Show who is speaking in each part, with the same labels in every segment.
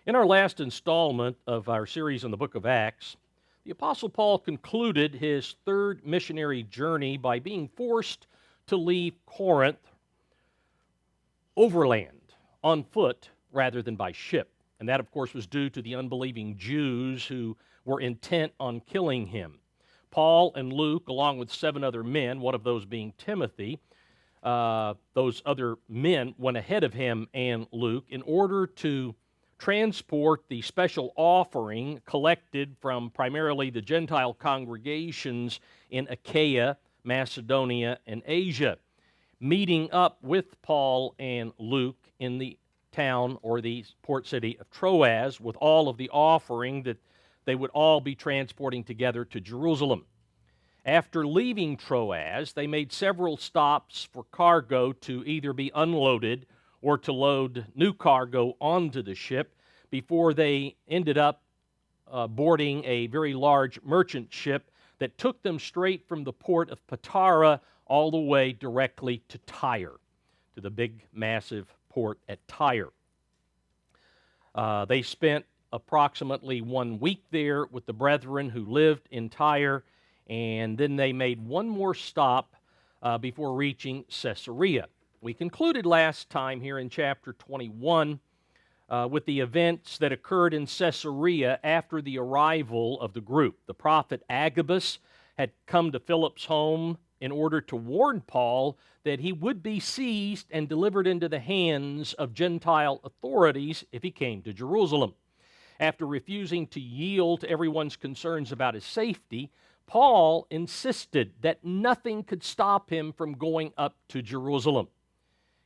Speaker 1: In our last installment of our series on the book of Acts, the Apostle Paul concluded his third missionary journey by being forced to leave Corinth overland, on foot, rather than by ship. And that, of course, was due to the unbelieving Jews who were intent on killing him. Paul and Luke, along with 7 other men, one of those being Timothy, those other men went ahead of him and Luke in order to transport the special offering collected from primarily the Gentile congregations in Achaia, Macedonia, and Asia, meeting up with Paul and Luke in the town or the port city of Troas with all of the offering that they would all be transporting together to Jerusalem. After leaving Troas, they made several stops for cargo to either be unloaded or to load new cargo onto the ship before they ended up boarding a very large merchant ship that took them straight from the port of Patara all the way directly to Tyre, to the big, massive port at Tyre. They spent approximately 1 week there with the brethren who lived in Tyre, and then they made one more stop before reaching Caesarea. We concluded last time here in chapter 21 with the events that occurred in Caesarea after the arrival of the group. The prophet Agabus had come to Philip's home in order to warn Paul that he would be seized and delivered into the hands of Gentile authorities if he came to Jerusalem. After refusing to yield to everyone's concerns about his safety, Paul insisted that nothing could stop him from going up to Jerusalem.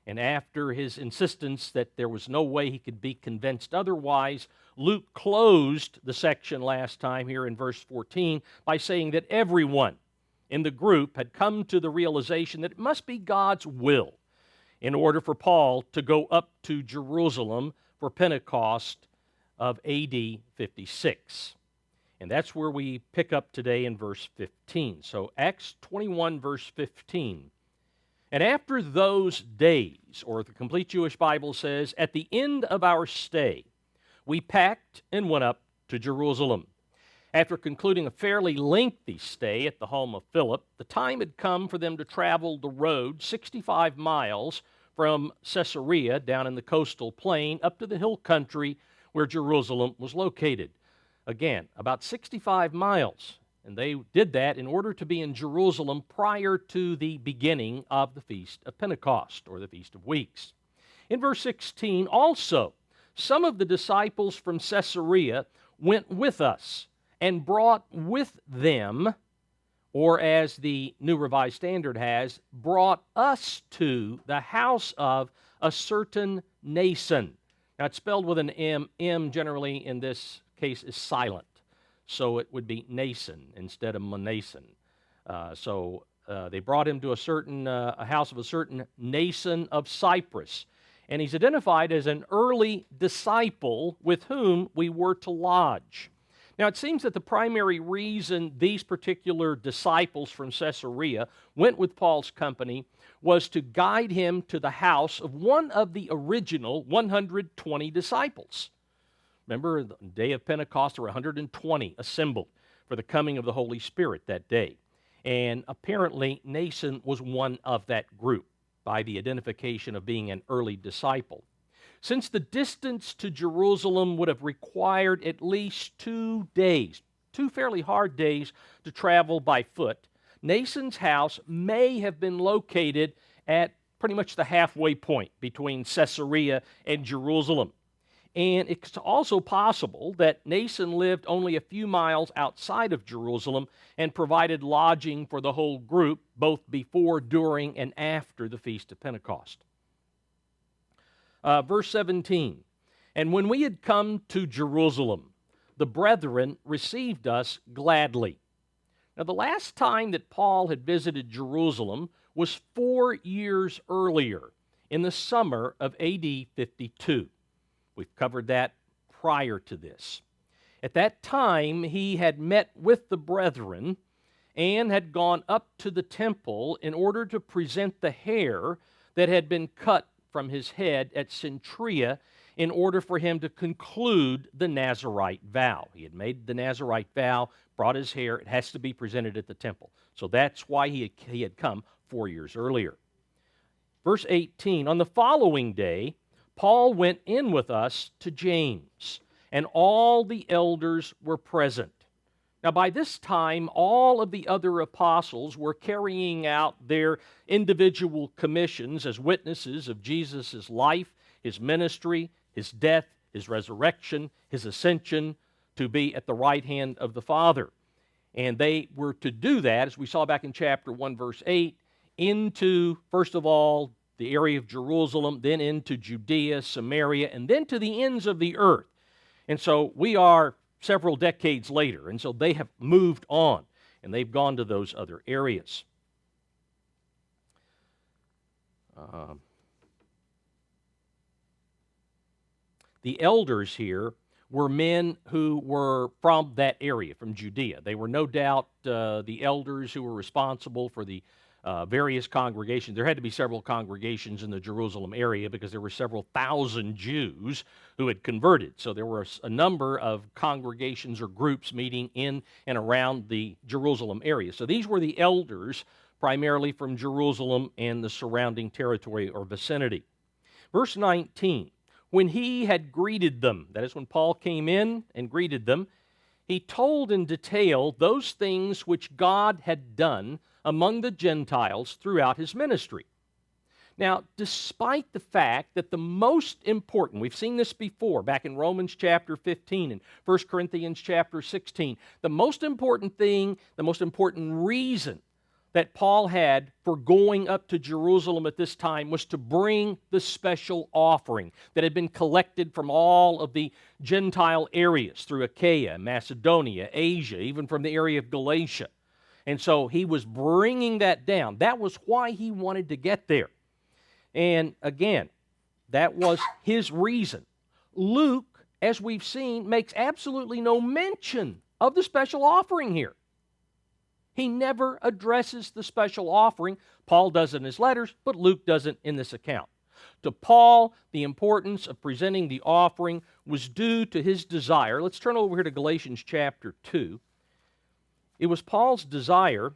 Speaker 1: And after his insistence that there was no way he could be convinced otherwise, Luke closed the section last time here in verse 14 by saying that everyone in the group had come to the realization that it must be God's will in order for Paul to go up to Jerusalem for Pentecost of AD 56. And that's where we pick up today in verse 15. So Acts 21, verse 15. And after those days, or the Complete Jewish Bible says, at the end of our stay, we packed and went up to Jerusalem. After concluding a fairly lengthy stay at the home of Philip, the time had come for them to travel the road 65 miles from Caesarea down in the coastal plain up to the hill country where Jerusalem was located. Again, about 65 miles. And they did that in order to be in Jerusalem prior to the beginning of the Feast of Pentecost, or the Feast of Weeks. In verse 16, also, some of the disciples from Caesarea went with us and brought with them, or as the New Revised Standard has, brought us to the house of a certain Nason. Now, it's spelled with an M. M generally in this case is silent, so it would be Nason instead of Manason. They brought him to a house of a certain Nason of Cyprus, and he's identified as an early disciple with whom we were to lodge. Now, it seems that the primary reason these particular disciples from Caesarea went with Paul's company was to guide him to the house of one of the original 120 disciples. Remember, the day of Pentecost, there were 120 assembled for the coming of the Holy Spirit that day. And apparently, Nason was one of that group by the identification of being an early disciple. Since the distance to Jerusalem would have required at least 2 days, 2 fairly hard days to travel by foot, Nason's house may have been located at pretty much the halfway point between Caesarea and Jerusalem. And it's also possible that Nason lived only a few miles outside of Jerusalem and provided lodging for the whole group both before, during, and after the Feast of Pentecost. Verse 17, and when we had come to Jerusalem, the brethren received us gladly. Now, the last time that Paul had visited Jerusalem was 4 years earlier, in the summer of AD 52. We've covered that prior to this. At that time, he had met with the brethren and had gone up to the temple in order to present the hair that had been cut from his head at Centuria in order for him to conclude the Nazirite vow. He had made the Nazirite vow, brought his hair. It has to be presented at the temple. So that's why he had come 4 years earlier. Verse 18, on the following day, Paul went in with us to James, and all the elders were present. Now, by this time, all of the other apostles were carrying out their individual commissions as witnesses of Jesus' life, his ministry, his death, his resurrection, his ascension to be at the right hand of the Father. And they were to do that, as we saw back in chapter 1, verse 8, into, first of all, the area of Jerusalem, then into Judea, Samaria, and then to the ends of the earth. And so we are several decades later, and so they have moved on, and they've gone to those other areas. The elders here were men who were from that area, from Judea. They were no doubt the elders who were responsible for the various congregations. There had to be several congregations in the Jerusalem area because there were several thousand Jews who had converted. So there were a number of congregations or groups meeting in and around the Jerusalem area. So these were the elders primarily from Jerusalem and the surrounding territory or vicinity. Verse 19, when he had greeted them, that is when Paul came in and greeted them, he told in detail those things which God had done among the Gentiles throughout his ministry. Now, despite the fact that the most important, we've seen this before back in Romans chapter 15 and 1 Corinthians chapter 16, the most important thing, the most important reason that Paul had for going up to Jerusalem at this time was to bring the special offering that had been collected from all of the Gentile areas through Achaia, Macedonia, Asia, even from the area of Galatia. And so he was bringing that down. That was why he wanted to get there. And again, that was his reason. Luke, as we've seen, makes absolutely no mention of the special offering here. He never addresses the special offering. Paul does in his letters, but Luke doesn't in this account. To Paul, the importance of presenting the offering was due to his desire. Let's turn over here to Galatians chapter 2. It was Paul's desire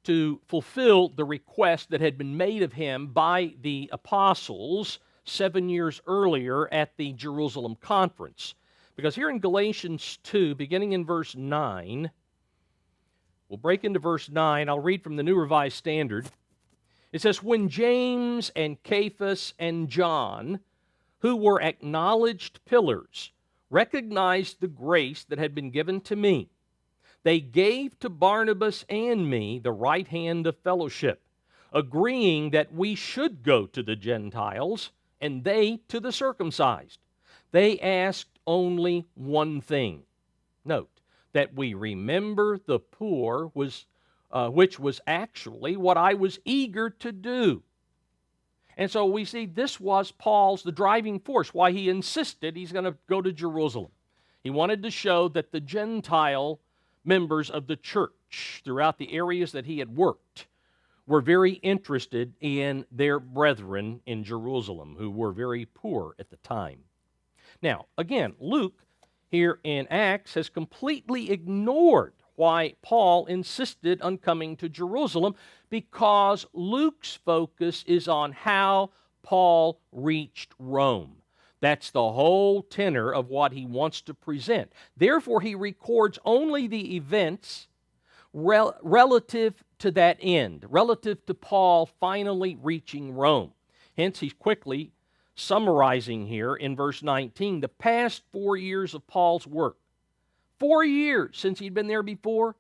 Speaker 1: to fulfill the request that had been made of him by the apostles 7 years earlier at the Jerusalem conference. Because here in Galatians 2, beginning in verse 9, we'll break into verse 9. I'll read from the New Revised Standard. It says, when James and Cephas and John, who were acknowledged pillars, recognized the grace that had been given to me, they gave to Barnabas and me the right hand of fellowship, agreeing that we should go to the Gentiles and they to the circumcised. They asked only one thing. Note, that we remember the poor, which was actually what I was eager to do. And so we see this was the driving force, why he insisted he's going to go to Jerusalem. He wanted to show that the Gentile members of the church throughout the areas that he had worked were very interested in their brethren in Jerusalem, who were very poor at the time. Now, again, Luke here in Acts has completely ignored why Paul insisted on coming to Jerusalem, because Luke's focus is on how Paul reached Rome. That's the whole tenor of what he wants to present. Therefore, he records only the events relative to that end, relative to Paul finally reaching Rome. Hence, he's quickly summarizing here in verse 19 the past 4 years of Paul's work. 4 years since he'd been there before.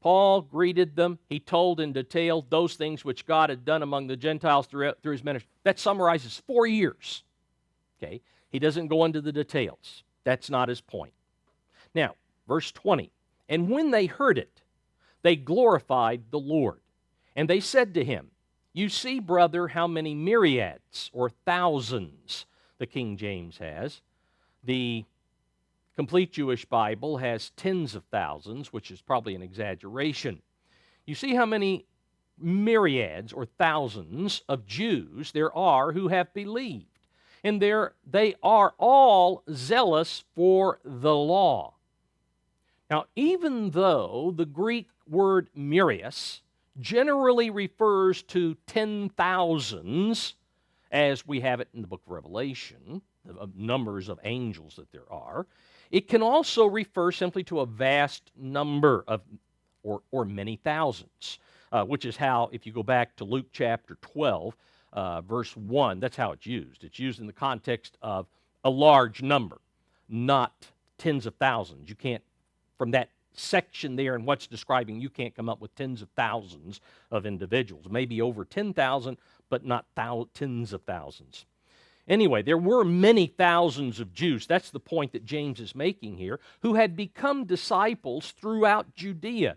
Speaker 1: Paul greeted them. He told in detail those things which God had done among the Gentiles through his ministry. That summarizes 4 years. Okay? He doesn't go into the details. That's not his point. Now, verse 20. And when they heard it, they glorified the Lord. And they said to him, you see, brother, how many myriads or thousands the King James has. The Complete Jewish Bible has tens of thousands, which is probably an exaggeration. You see how many myriads or thousands of Jews there are who have believed. And they are all zealous for the law. Now, even though the Greek word myrias generally refers to 10,000s, as we have it in the book of Revelation, the numbers of angels that there are, it can also refer simply to a vast number of, or many thousands, which is how, if you go back to Luke chapter 12, verse 1, that's how it's used. It's used in the context of a large number, not tens of thousands. You can't, from that section there and what's describing, you can't come up with tens of thousands of individuals. Maybe over 10,000, but not tens of thousands. Anyway, there were many thousands of Jews, that's the point that James is making here, who had become disciples throughout Judea.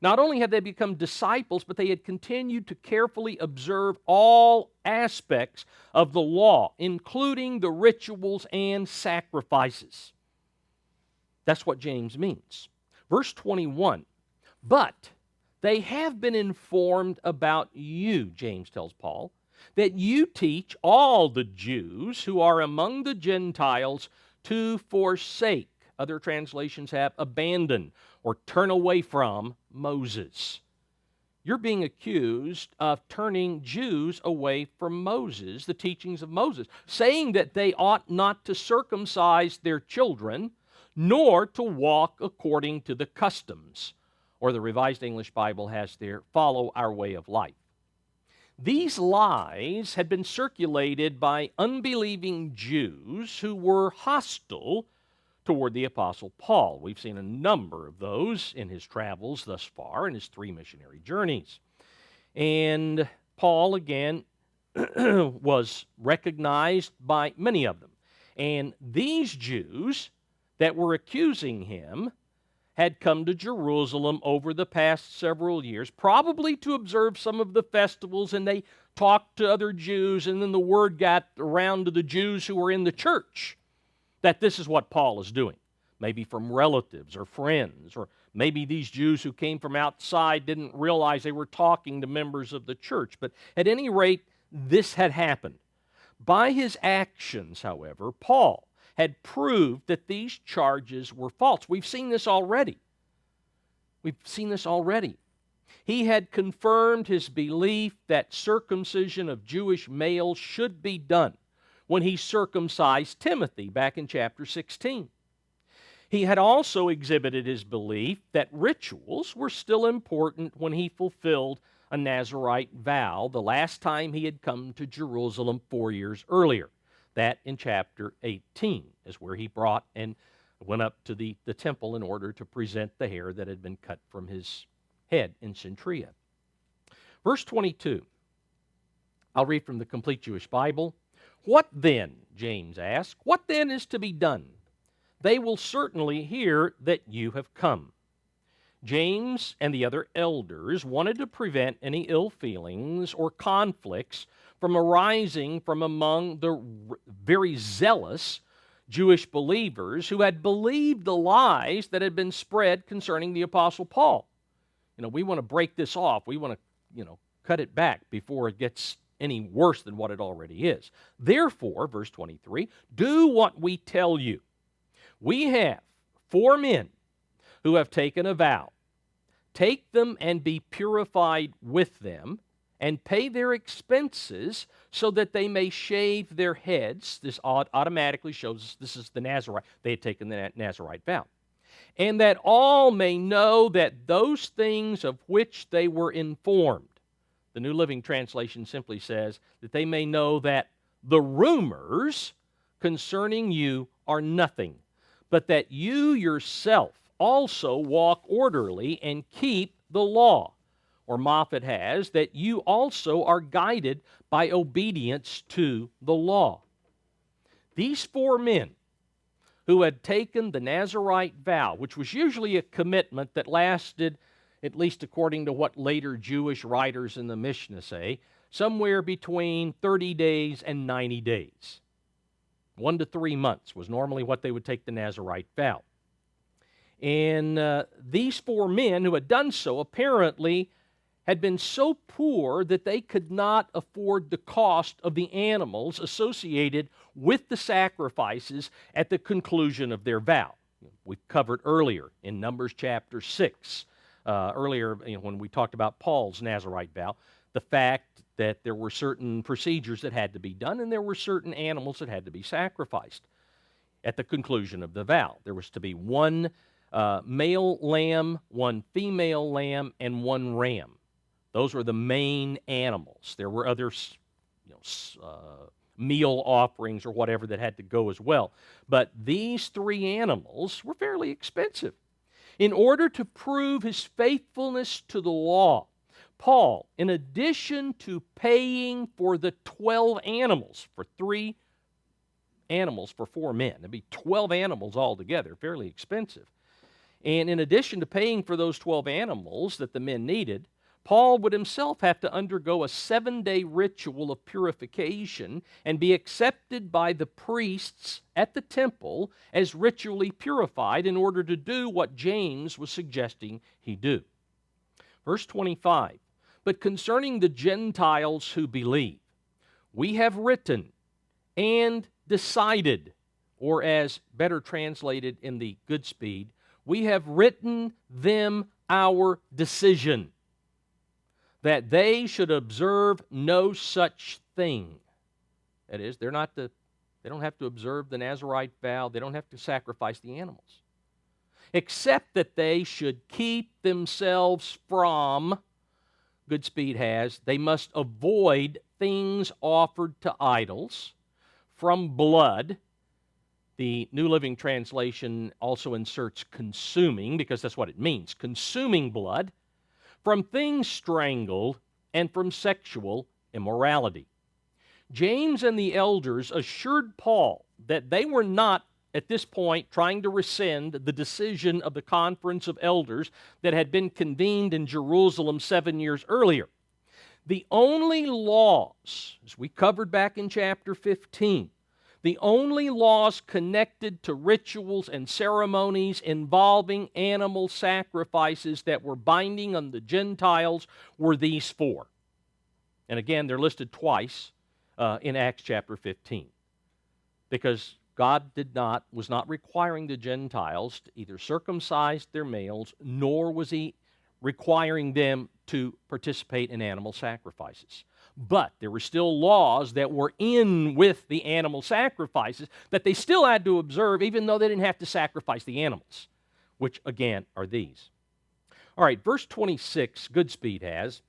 Speaker 1: Not only had they become disciples, but they had continued to carefully observe all aspects of the law, including the rituals and sacrifices. That's what James means. Verse 21, but they have been informed about you, James tells Paul, that you teach all the Jews who are among the Gentiles to forsake. Other translations have abandon or turn away from Moses. You're being accused of turning Jews away from Moses, the teachings of Moses, saying that they ought not to circumcise their children, nor to walk according to the customs. Or the Revised English Bible has there, follow our way of life. These lies had been circulated by unbelieving Jews who were hostile toward the Apostle Paul. We've seen a number of those in his travels thus far, in his 3 missionary journeys. And Paul, again, was recognized by many of them. And these Jews that were accusing him had come to Jerusalem over the past several years, probably to observe some of the festivals, and they talked to other Jews, and then the word got around to the Jews who were in the church that this is what Paul is doing, maybe from relatives or friends, or maybe these Jews who came from outside didn't realize they were talking to members of the church. But at any rate, this had happened. By his actions, however, Paul had proved that these charges were false. We've seen this already. He had confirmed his belief that circumcision of Jewish males should be done when he circumcised Timothy back in chapter 16. He had also exhibited his belief that rituals were still important when he fulfilled a Nazirite vow the last time he had come to Jerusalem 4 years earlier. That in chapter 18 is where he brought and went up to the temple in order to present the hair that had been cut from his head in Centuria. Verse 22, I'll read from the Complete Jewish Bible. What then, James asked, what then is to be done? They will certainly hear that you have come. James and the other elders wanted to prevent any ill feelings or conflicts from arising from among the very zealous Jewish believers who had believed the lies that had been spread concerning the Apostle Paul. We want to break this off. We want to, cut it back before it gets any worse than what it already is. Therefore, verse 23, do what we tell you. We have 4 men who have taken a vow. Take them and be purified with them, and pay their expenses so that they may shave their heads. This automatically shows us this is the Nazirite. They had taken the Nazirite vow. And that all may know that those things of which they were informed. The New Living Translation simply says that they may know that the rumors concerning you are nothing, but that you yourself also walk orderly and keep the law. Or Moffat has, that you also are guided by obedience to the law. These 4 men who had taken the Nazirite vow, which was usually a commitment that lasted, at least according to what later Jewish writers in the Mishnah say, somewhere between 30 days and 90 days. 1 to 3 months was normally what they would take the Nazirite vow. And these 4 men who had done so apparently had been so poor that they could not afford the cost of the animals associated with the sacrifices at the conclusion of their vow. We've covered earlier in Numbers chapter 6, earlier when we talked about Paul's Nazirite vow, the fact that there were certain procedures that had to be done and there were certain animals that had to be sacrificed at the conclusion of the vow. There was to be one male lamb, one female lamb, and one ram. Those were the main animals. There were other meal offerings or whatever that had to go as well. But these three animals were fairly expensive. In order to prove his faithfulness to the law, Paul, in addition to paying for the 12 animals, for 3 animals for 4 men, that'd be 12 animals altogether, fairly expensive. And in addition to paying for those 12 animals that the men needed, Paul would himself have to undergo a 7-day ritual of purification and be accepted by the priests at the temple as ritually purified in order to do what James was suggesting he do. Verse 25, but concerning the Gentiles who believe, we have written and decided, or as better translated in the Goodspeed, we have written them our decision, that they should observe no such thing. That is, they don't have to observe the Nazirite vow, they don't have to sacrifice the animals, except that they should keep themselves from, Goodspeed has, they must avoid things offered to idols, from blood. The New Living Translation also inserts consuming, because that's what it means, consuming blood, from things strangled, and from sexual immorality. James and the elders assured Paul that they were not, at this point, trying to rescind the decision of the conference of elders that had been convened in Jerusalem 7 years earlier. The only laws, as we covered back in chapter 15, the only laws connected to rituals and ceremonies involving animal sacrifices that were binding on the Gentiles were these 4. And again, they're listed twice in Acts chapter 15. Because God was not requiring the Gentiles to either circumcise their males, nor was He requiring them to participate in animal sacrifices. But there were still laws that were in with the animal sacrifices that they still had to observe, even though they didn't have to sacrifice the animals, which again are these. All right, verse 26, Goodspeed has,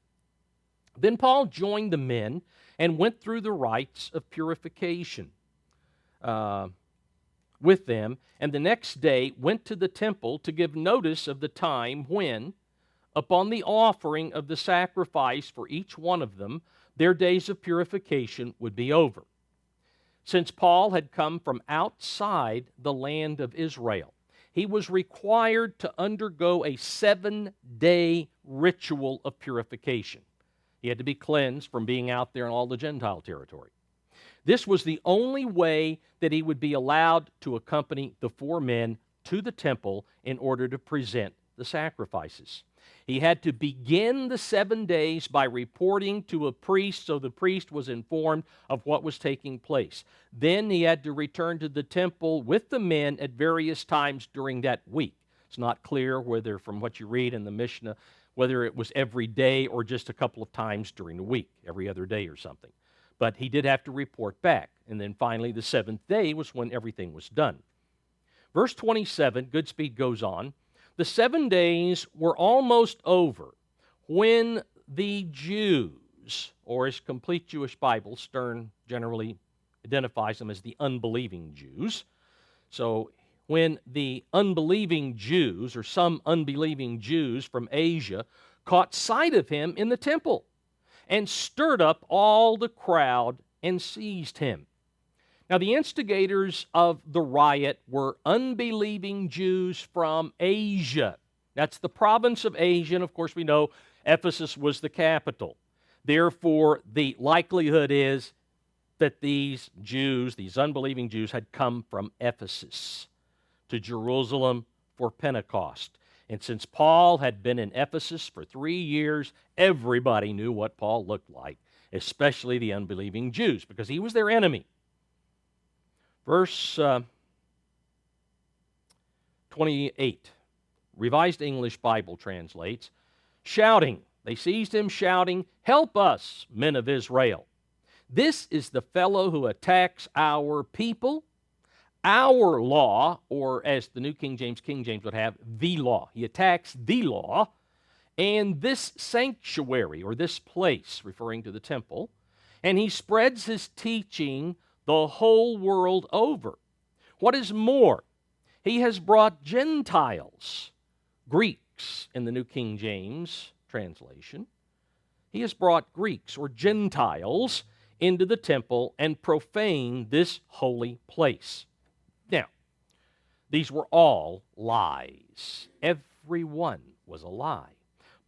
Speaker 1: then Paul joined the men and went through the rites of purification with them, and the next day went to the temple to give notice of the time when, upon the offering of the sacrifice for each one of them, their days of purification would be over. Since Paul had come from outside the land of Israel, he was required to undergo a 7-day ritual of purification. He had to be cleansed from being out there in all the Gentile territory. This was the only way that he would be allowed to accompany the 4 men to the temple in order to present the sacrifices. He had to begin the 7 days by reporting to a priest, so the priest was informed of what was taking place. Then he had to return to the temple with the men at various times during that week. It's not clear whether, from what you read in the Mishnah, whether it was every day or just a couple of times during the week, every other day or something. But he did have to report back. And then finally, the 7th day was when everything was done. Verse 27, Goodspeed goes on, the 7 days were almost over when the Jews, or as Complete Jewish Bible, Stern generally identifies them as the unbelieving Jews. So when the unbelieving Jews, or some unbelieving Jews from Asia, caught sight of him in the temple and stirred up all the crowd and seized him. Now, the instigators of the riot were unbelieving Jews from Asia. That's the province of Asia, and of course we know Ephesus was the capital. Therefore, the likelihood is that these Jews, these unbelieving Jews, had come from Ephesus to Jerusalem for Pentecost. And since Paul had been in Ephesus for 3 years, everybody knew what Paul looked like, especially the unbelieving Jews, because he was their enemy. Verse 28, Revised English Bible translates, shouting, they seized him shouting, "Help us, men of Israel. This is the fellow who attacks our people, our law," or as the New King James would have, the law. He attacks the law, and this sanctuary, or this place, referring to the temple, and he spreads his teaching the whole world over. What is more, he has brought Gentiles, Greeks in the New King James translation. He has brought Greeks or Gentiles into the temple and profaned this holy place. Now, these were all lies. Every one was a lie.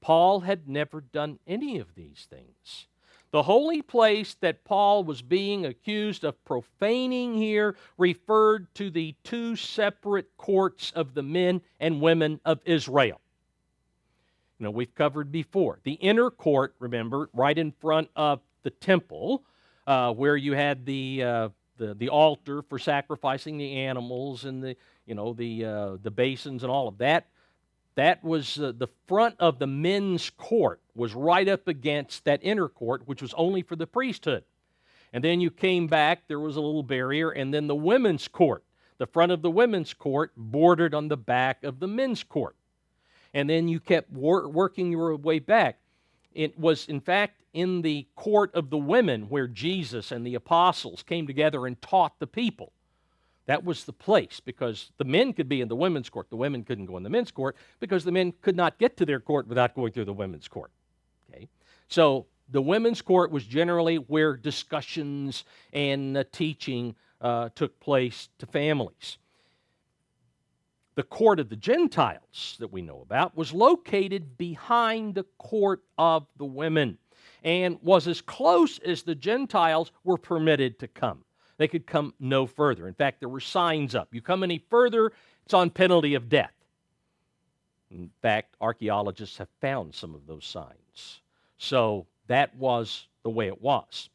Speaker 1: Paul had never done any of these things. The holy place that Paul was being accused of profaning here referred to the two separate courts of the men and women of Israel. You know, we've covered before. The inner court, remember, right in front of the temple, where you had the altar for sacrificing the animals and the basins and all of that. That was the front of the men's court was right up against that inner court, which was only for the priesthood. And then you came back, there was a little barrier, and then the women's court. The front of the women's court bordered on the back of the men's court. And then you kept working your way back. It was, in fact, in the court of the women where Jesus and the apostles came together and taught the people. That was the place, because the men could be in the women's court. The women couldn't go in the men's court because the men could not get to their court without going through the women's court. Okay? So the women's court was generally where discussions and teaching took place to families. The court of the Gentiles that we know about was located behind the court of the women and was as close as the Gentiles were permitted to come. They could come no further. In fact, there were signs up. You come any further, it's on penalty of death. In fact, archaeologists have found some of those signs. So that was the way it was.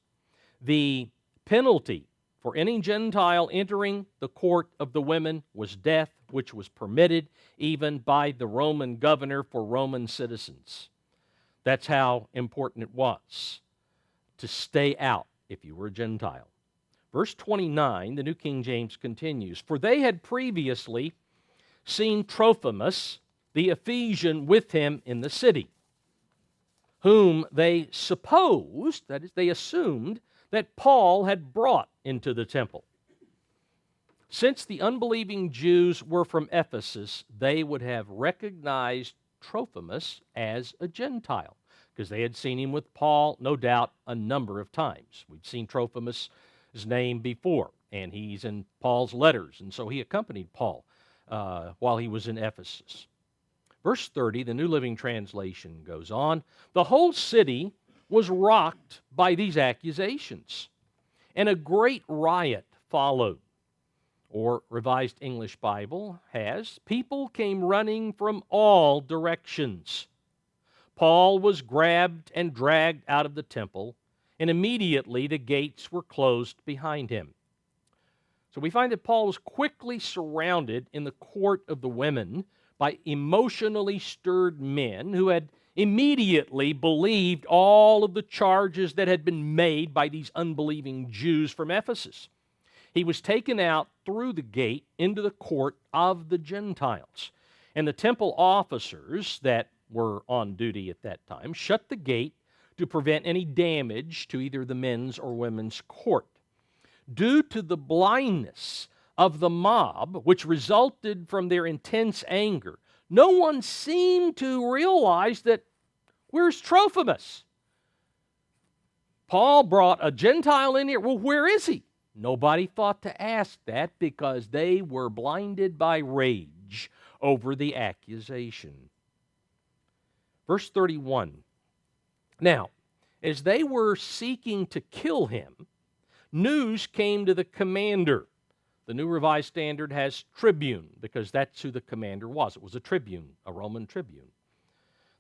Speaker 1: The penalty for any Gentile entering the court of the women was death, which was permitted even by the Roman governor for Roman citizens. That's how important it was to stay out if you were a Gentile. Verse 29, the New King James continues, "For they had previously seen Trophimus, the Ephesian, with him in the city, whom they supposed," that is, they assumed, "that Paul had brought into the temple." Since the unbelieving Jews were from Ephesus, they would have recognized Trophimus as a Gentile, because they had seen him with Paul, no doubt, a number of times. We'd seen Trophimus' name before, and he's in Paul's letters, and so he accompanied Paul while he was in Ephesus. Verse 30, the New Living Translation goes on, "The whole city was rocked by these accusations, and a great riot followed." Or Revised English Bible has, "People came running from all directions. Paul was grabbed and dragged out of the temple, and immediately the gates were closed behind him." So we find that Paul was quickly surrounded in the court of the women by emotionally stirred men who had immediately believed all of the charges that had been made by these unbelieving Jews from Ephesus. He was taken out through the gate into the court of the Gentiles. And the temple officers that were on duty at that time shut the gate to prevent any damage to either the men's or women's court. Due to the blindness of the mob, which resulted from their intense anger, no one seemed to realize that, where's Trophimus? Paul brought a Gentile in here. Well, where is he? Nobody thought to ask that because they were blinded by rage over the accusation. Verse 31. "Now, as they were seeking to kill him, news came to the commander." The New Revised Standard has tribune because that's who the commander was. It was a tribune, a Roman tribune.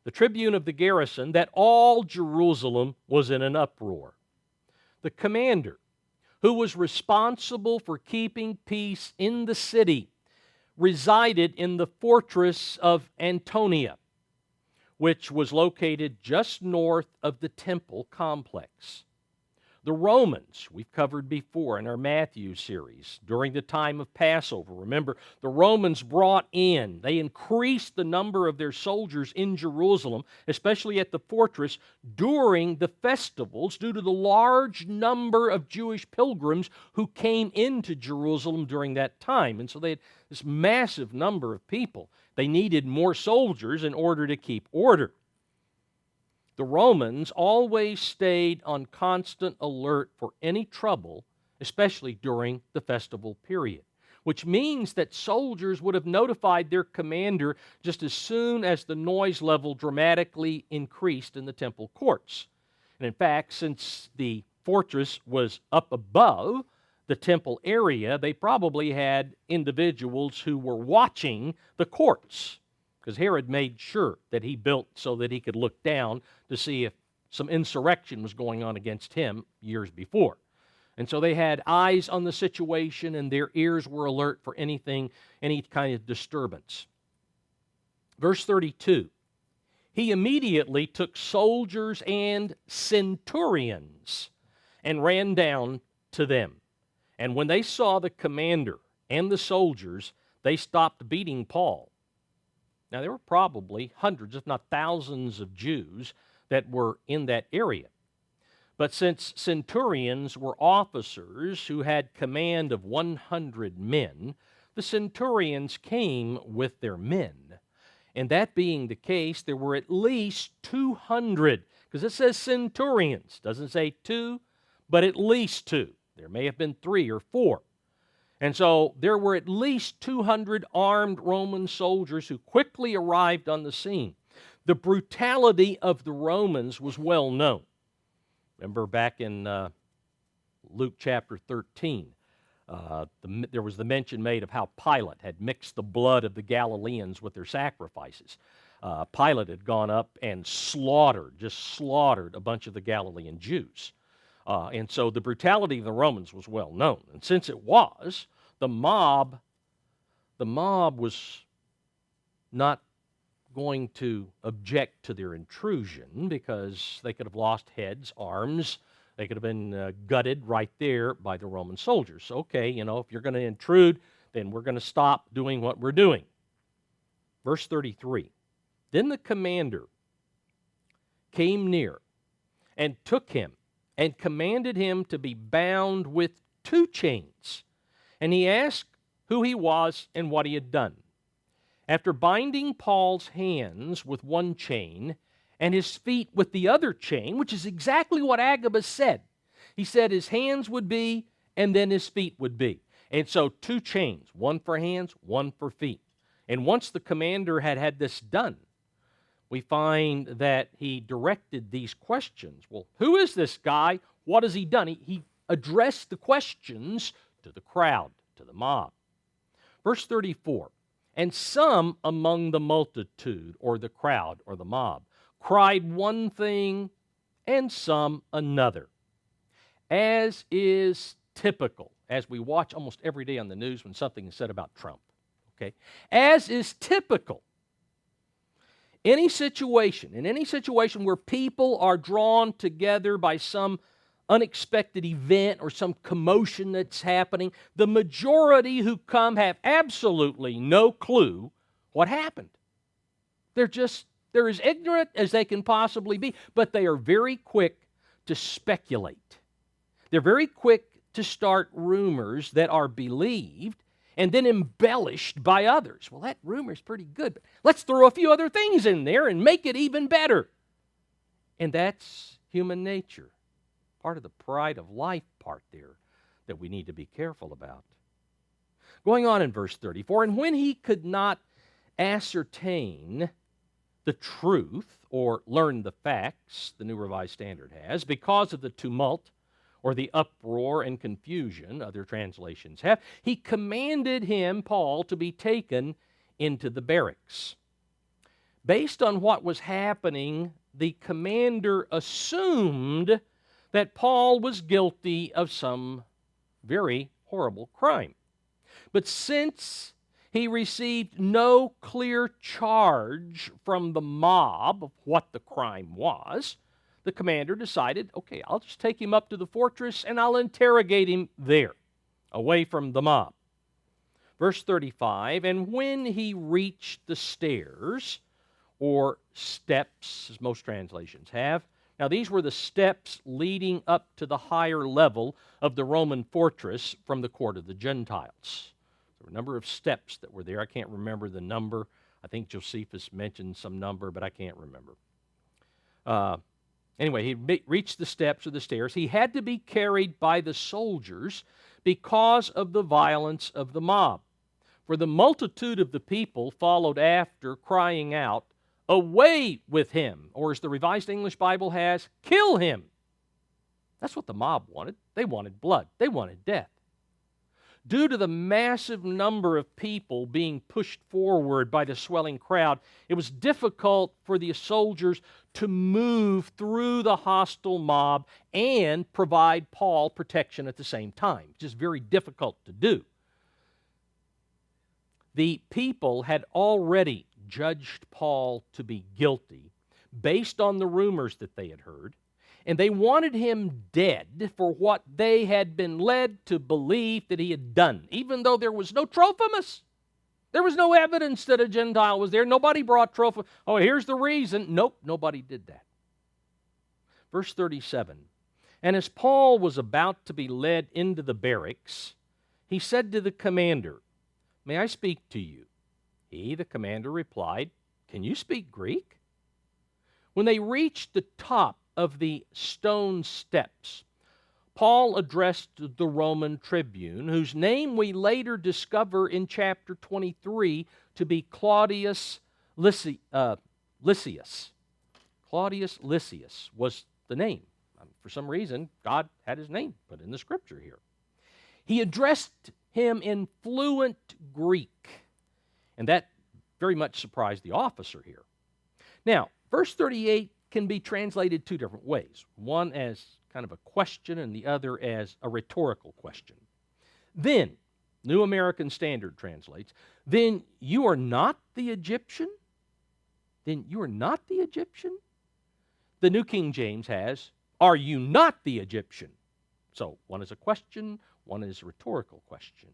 Speaker 1: The tribune of the garrison, that all Jerusalem was in an uproar. The commander, who was responsible for keeping peace in the city, resided in the fortress of Antonia, which was located just north of the temple complex. The Romans, we've covered before in our Matthew series, during the time of Passover. Remember, the Romans they increased the number of their soldiers in Jerusalem, especially at the fortress, during the festivals due to the large number of Jewish pilgrims who came into Jerusalem during that time. And so they had this massive number of people. They needed more soldiers in order to keep order. The Romans always stayed on constant alert for any trouble, especially during the festival period, which means that soldiers would have notified their commander just as soon as the noise level dramatically increased in the temple courts. And in fact, since the fortress was up above the temple area, they probably had individuals who were watching the courts, because Herod made sure that he built so that he could look down to see if some insurrection was going on against him years before. And so they had eyes on the situation, and their ears were alert for any kind of disturbance. Verse 32, he immediately took soldiers and centurions and ran down to them. And when they saw the commander and the soldiers, they stopped beating Paul. Now, there were probably hundreds, if not thousands, of Jews that were in that area. But since centurions were officers who had command of 100 men, the centurions came with their men. And that being the case, there were at least 200, because it says centurions. It doesn't say two, but at least two. There may have been 3 or 4. And so there were at least 200 armed Roman soldiers who quickly arrived on the scene. The brutality of the Romans was well known. Remember back in Luke chapter 13, there was the mention made of how Pilate had mixed the blood of the Galileans with their sacrifices. Pilate had gone up and slaughtered a bunch of the Galilean Jews. And so the brutality of the Romans was well known. And since it was, the mob was not going to object to their intrusion because they could have lost heads, arms. They could have been gutted right there by the Roman soldiers. So, okay, if you're going to intrude, then we're going to stop doing what we're doing. Verse 33, then the commander came near and took him and commanded him to be bound with 2 chains. And he asked who he was and what he had done. After binding Paul's hands with 1 chain and his feet with the other chain, which is exactly what Agabus said. He said his hands would be and then his feet would be. And so 2 chains, 1 for hands, 1 for feet. And once the commander had this done, we find that he directed these questions. Well, who is this guy? What has he done? He addressed the questions to the crowd, to the mob. Verse 34, and some among the multitude, or the crowd, or the mob, cried one thing and some another, as is typical, as we watch almost every day on the news when something is said about Trump. Okay? As is typical. In any situation where people are drawn together by some unexpected event or some commotion that's happening, the majority who come have absolutely no clue what happened. They're as ignorant as they can possibly be, but they are very quick to speculate. They're very quick to start rumors that are believed and then embellished by others. Well, that rumor's pretty good, but let's throw a few other things in there and make it even better. And that's human nature. Part of the pride of life part there that we need to be careful about. Going on in verse 34, and when he could not ascertain the truth or learn the facts, the New Revised Standard has, because of the tumult or the uproar and confusion, other translations have, he commanded him, Paul, to be taken into the barracks. Based on what was happening, the commander assumed that Paul was guilty of some very horrible crime. But since he received no clear charge from the mob of what the crime was, the commander decided, okay, I'll just take him up to the fortress and I'll interrogate him there, away from the mob. Verse 35, and when he reached the stairs, or steps, as most translations have. Now, these were the steps leading up to the higher level of the Roman fortress from the court of the Gentiles. There were a number of steps that were there. I can't remember the number. I think Josephus mentioned some number, but I can't remember. Anyway, he reached the steps or the stairs. He had to be carried by the soldiers because of the violence of the mob. For the multitude of the people followed after, crying out, away with him, or as the Revised English Bible has, kill him. That's what the mob wanted. They wanted blood. They wanted death. Due to the massive number of people being pushed forward by the swelling crowd, it was difficult for the soldiers to move through the hostile mob and provide Paul protection at the same time, which is very difficult to do. The people had already judged Paul to be guilty based on the rumors that they had heard, and they wanted him dead for what they had been led to believe that he had done, even though there was no Trophimus. There was no evidence that a Gentile was there. Nobody brought Trophimus. Oh, here's the reason. Nope, nobody did that. Verse 37, and as Paul was about to be led into the barracks, he said to the commander, may I speak to you? He, the commander, replied, can you speak Greek? When they reached the top of the stone steps, Paul addressed the Roman tribune, whose name we later discover in chapter 23 to be Claudius Lysias. Claudius Lysias was the name. For some reason, God had his name put in the scripture here. He addressed him in fluent Greek, and that very much surprised the officer here. Now, verse 38 can be translated two different ways. One as kind of a question and the other as a rhetorical question. Then, New American Standard translates, then you are not the Egyptian? Then you are not the Egyptian? The New King James has, are you not the Egyptian? So one is a question, one is a rhetorical question.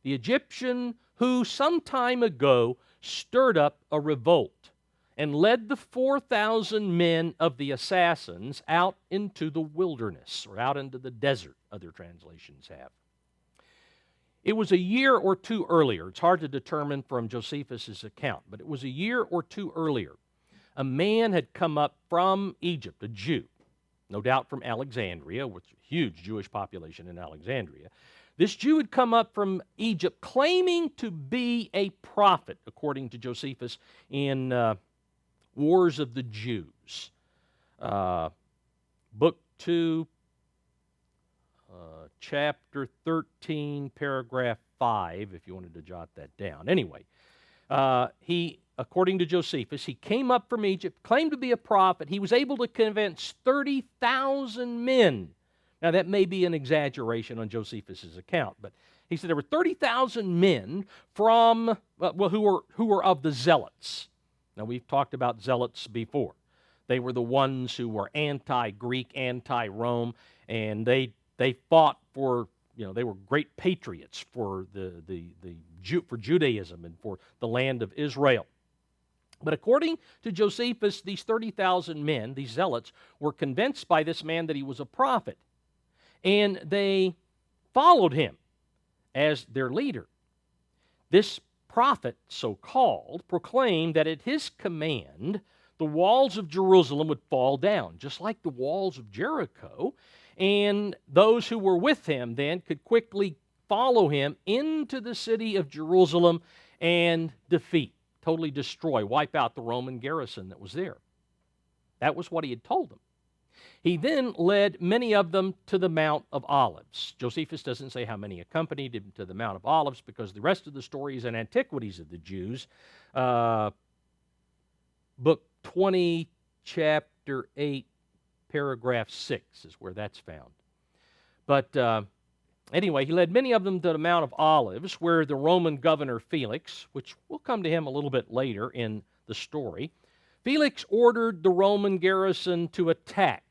Speaker 1: The Egyptian who some time ago stirred up a revolt and led the 4,000 men of the assassins out into the wilderness, or out into the desert, other translations have. It was a year or two earlier. It's hard to determine from Josephus' account, but it was a year or two earlier. A man had come up from Egypt, a Jew, no doubt from Alexandria, with a huge Jewish population in Alexandria. This Jew had come up from Egypt claiming to be a prophet, according to Josephus in Wars of the Jews. Book 2, chapter 13, paragraph 5, if you wanted to jot that down. Anyway, according to Josephus, he came up from Egypt, claimed to be a prophet. He was able to convince 30,000 men. Now, that may be an exaggeration on Josephus' account, but he said there were 30,000 men from, who were of the Zealots. Now, we've talked about Zealots before. They were the ones who were anti-Greek, anti-Rome, and they fought for, they were great patriots for for Judaism and for the land of Israel. But according to Josephus, these 30,000 men, these Zealots, were convinced by this man that he was a prophet, and they followed him as their leader. This prophet, so-called, proclaimed that at his command, the walls of Jerusalem would fall down, just like the walls of Jericho, and those who were with him then could quickly follow him into the city of Jerusalem and defeat, totally destroy, wipe out the Roman garrison that was there. That was what he had told them. He then led many of them to the Mount of Olives. Josephus doesn't say how many accompanied him to the Mount of Olives because the rest of the story is in Antiquities of the Jews, book 20, chapter 8, paragraph 6 is where that's found. But anyway, he led many of them to the Mount of Olives, where the Roman governor Felix, which we'll come to him a little bit later in the story, Felix ordered the Roman garrison to attack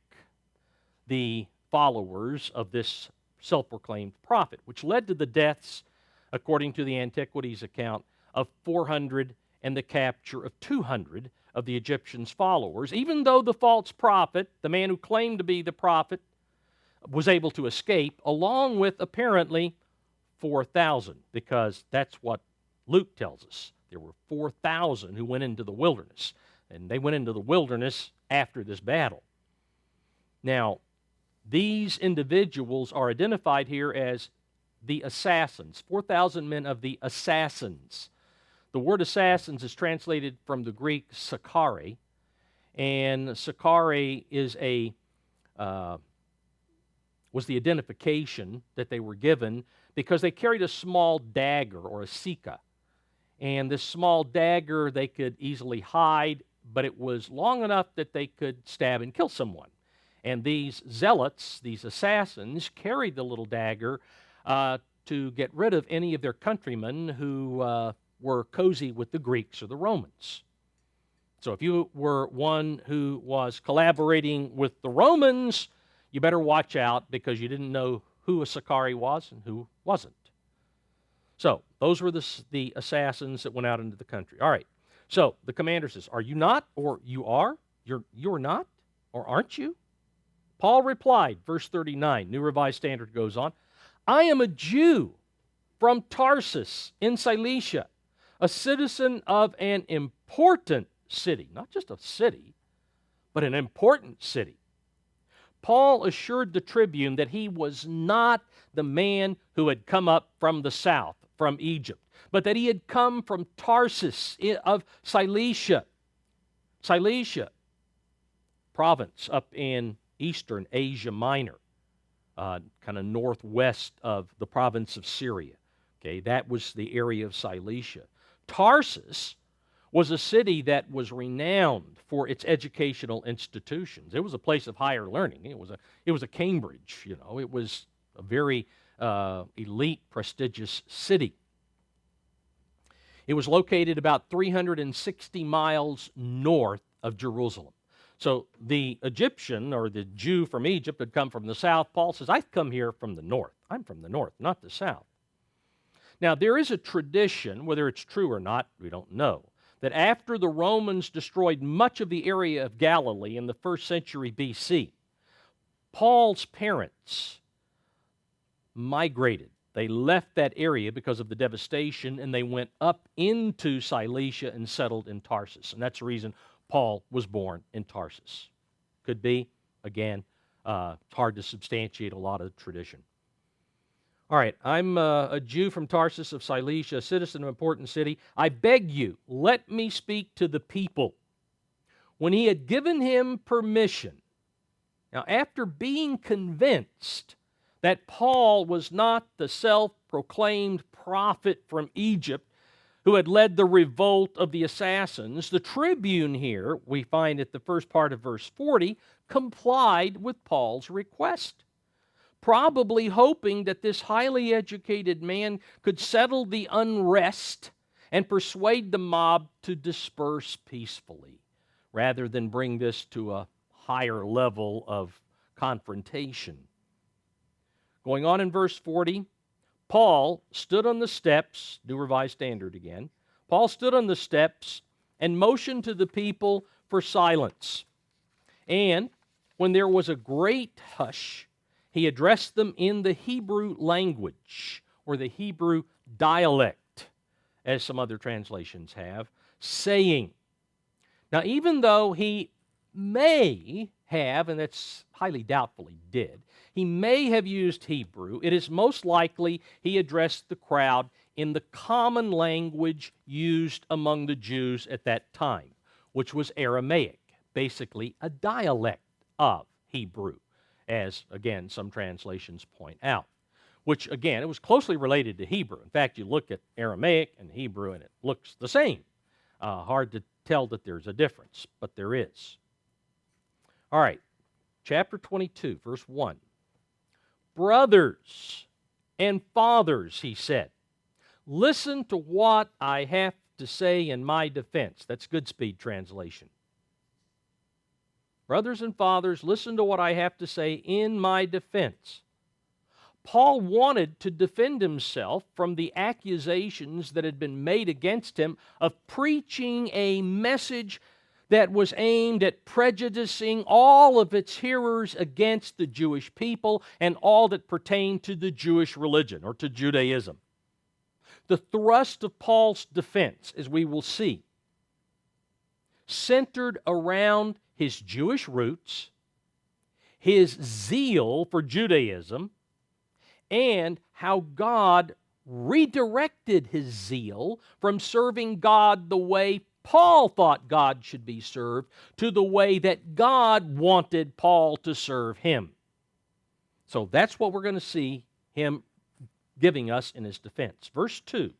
Speaker 1: the followers of this self-proclaimed prophet, which led to the deaths, according to the Antiquities account, of 400 and the capture of 200 of the Egyptians' followers, even though the false prophet, the man who claimed to be the prophet, was able to escape, along with apparently 4,000, because that's what Luke tells us. There were 4,000 who went into the wilderness, and they went into the wilderness after this battle. Now, these individuals are identified here as the assassins, 4,000 men of the assassins. The word assassins is translated from the Greek sakari, and sakari is was the identification that they were given because they carried a small dagger or a sika. And this small dagger they could easily hide, but it was long enough that they could stab and kill someone. And these zealots, these assassins, carried the little dagger to get rid of any of their countrymen who were cozy with the Greeks or the Romans. So if you were one who was collaborating with the Romans, you better watch out because you didn't know who a Sakari was and who wasn't. So those were the assassins that went out into the country. All right. So the commander says, "Are you not, or you are? You're not, or aren't you?" Paul replied, verse 39, New Revised Standard goes on, "I am a Jew from Tarsus in Cilicia, a citizen of an important city," not just a city, but an important city. Paul assured the tribune that he was not the man who had come up from the south, from Egypt, but that he had come from Tarsus of Cilicia. Cilicia, province up in eastern Asia Minor, kind of northwest of the province of Syria. Okay, that was the area of Cilicia. Tarsus was a city that was renowned for its educational institutions. It was a place of higher learning. It was a Cambridge, you know. It was a very elite, prestigious city. It was located about 360 miles north of Jerusalem. So the Egyptian, or the Jew from Egypt, had come from the south. Paul says, "I've come here from the north. I'm from the north, not the south." Now, there is a tradition, whether it's true or not, we don't know, that after the Romans destroyed much of the area of Galilee in the 1st century BC, Paul's parents migrated. They left that area because of the devastation, and they went up into Cilicia and settled in Tarsus. And that's the reason Paul was born in Tarsus. Could be, again, it's hard to substantiate a lot of tradition. All right, I'm a Jew from Tarsus of Cilicia, a citizen of an important city. I beg you, let me speak to the people. When he had given him permission, now after being convinced that Paul was not the self-proclaimed prophet from Egypt who had led the revolt of the assassins, the tribune here, we find at the first part of verse 40, complied with Paul's request, probably hoping that this highly educated man could settle the unrest and persuade the mob to disperse peacefully, rather than bring this to a higher level of confrontation. Going on in verse 40, Paul stood on the steps, New Revised Standard again, Paul stood on the steps and motioned to the people for silence. And when there was a great hush, he addressed them in the Hebrew language, or the Hebrew dialect, as some other translations have, saying, now even though he may have, and that's highly doubtful he did, he may have used Hebrew, it is most likely he addressed the crowd in the common language used among the Jews at that time, which was Aramaic, basically a dialect of Hebrew, as, again, some translations point out, which, again, it was closely related to Hebrew. In fact, you look at Aramaic and Hebrew, and it looks the same. Hard to tell that there's a difference, but there is. All right, chapter 22, verse 1. Brothers and fathers, he said, listen to what I have to say in my defense. That's Goodspeed translation. Brothers and fathers, listen to what I have to say in my defense. Paul wanted to defend himself from the accusations that had been made against him of preaching a message that was aimed at prejudicing all of its hearers against the Jewish people and all that pertained to the Jewish religion or to Judaism. The thrust of Paul's defense, as we will see, centered around his Jewish roots, his zeal for Judaism, and how God redirected his zeal from serving God the way Paul thought God should be served to the way that God wanted Paul to serve him. So that's what we're going to see him giving us in his defense. Verse 2,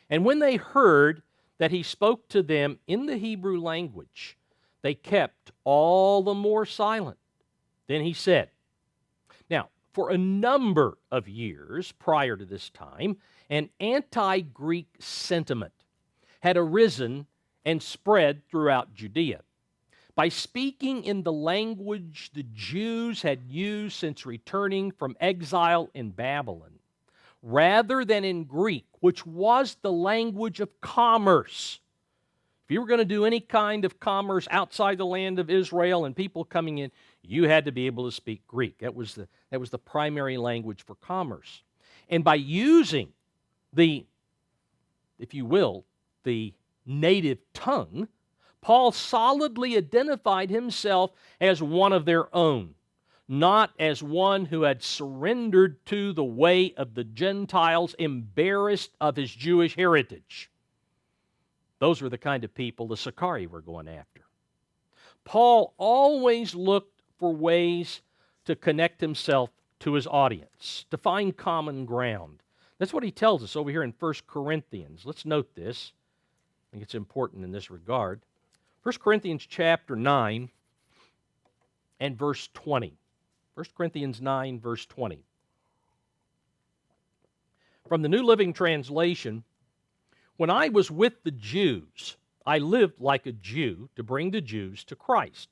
Speaker 1: and when they heard that he spoke to them in the Hebrew language, they kept all the more silent. Then he said, now, for a number of years prior to this time, an anti-Greek sentiment had arisen and spread throughout Judea. By speaking in the language the Jews had used since returning from exile in Babylon, rather than in Greek, which was the language of commerce. If you were going to do any kind of commerce outside the land of Israel and people coming in, you had to be able to speak Greek. That was the primary language for commerce. And by using the, if you will, the native tongue, Paul solidly identified himself as one of their own, not as one who had surrendered to the way of the Gentiles, embarrassed of his Jewish heritage. Those were the kind of people the Sicarii were going after. Paul always looked for ways to connect himself to his audience, to find common ground. That's what he tells us over here in 1 Corinthians. Let's note this. I think it's important in this regard. 1 Corinthians chapter 9 and verse 20. 1 Corinthians 9, verse 20. From the New Living Translation, when I was with the Jews, I lived like a Jew to bring the Jews to Christ.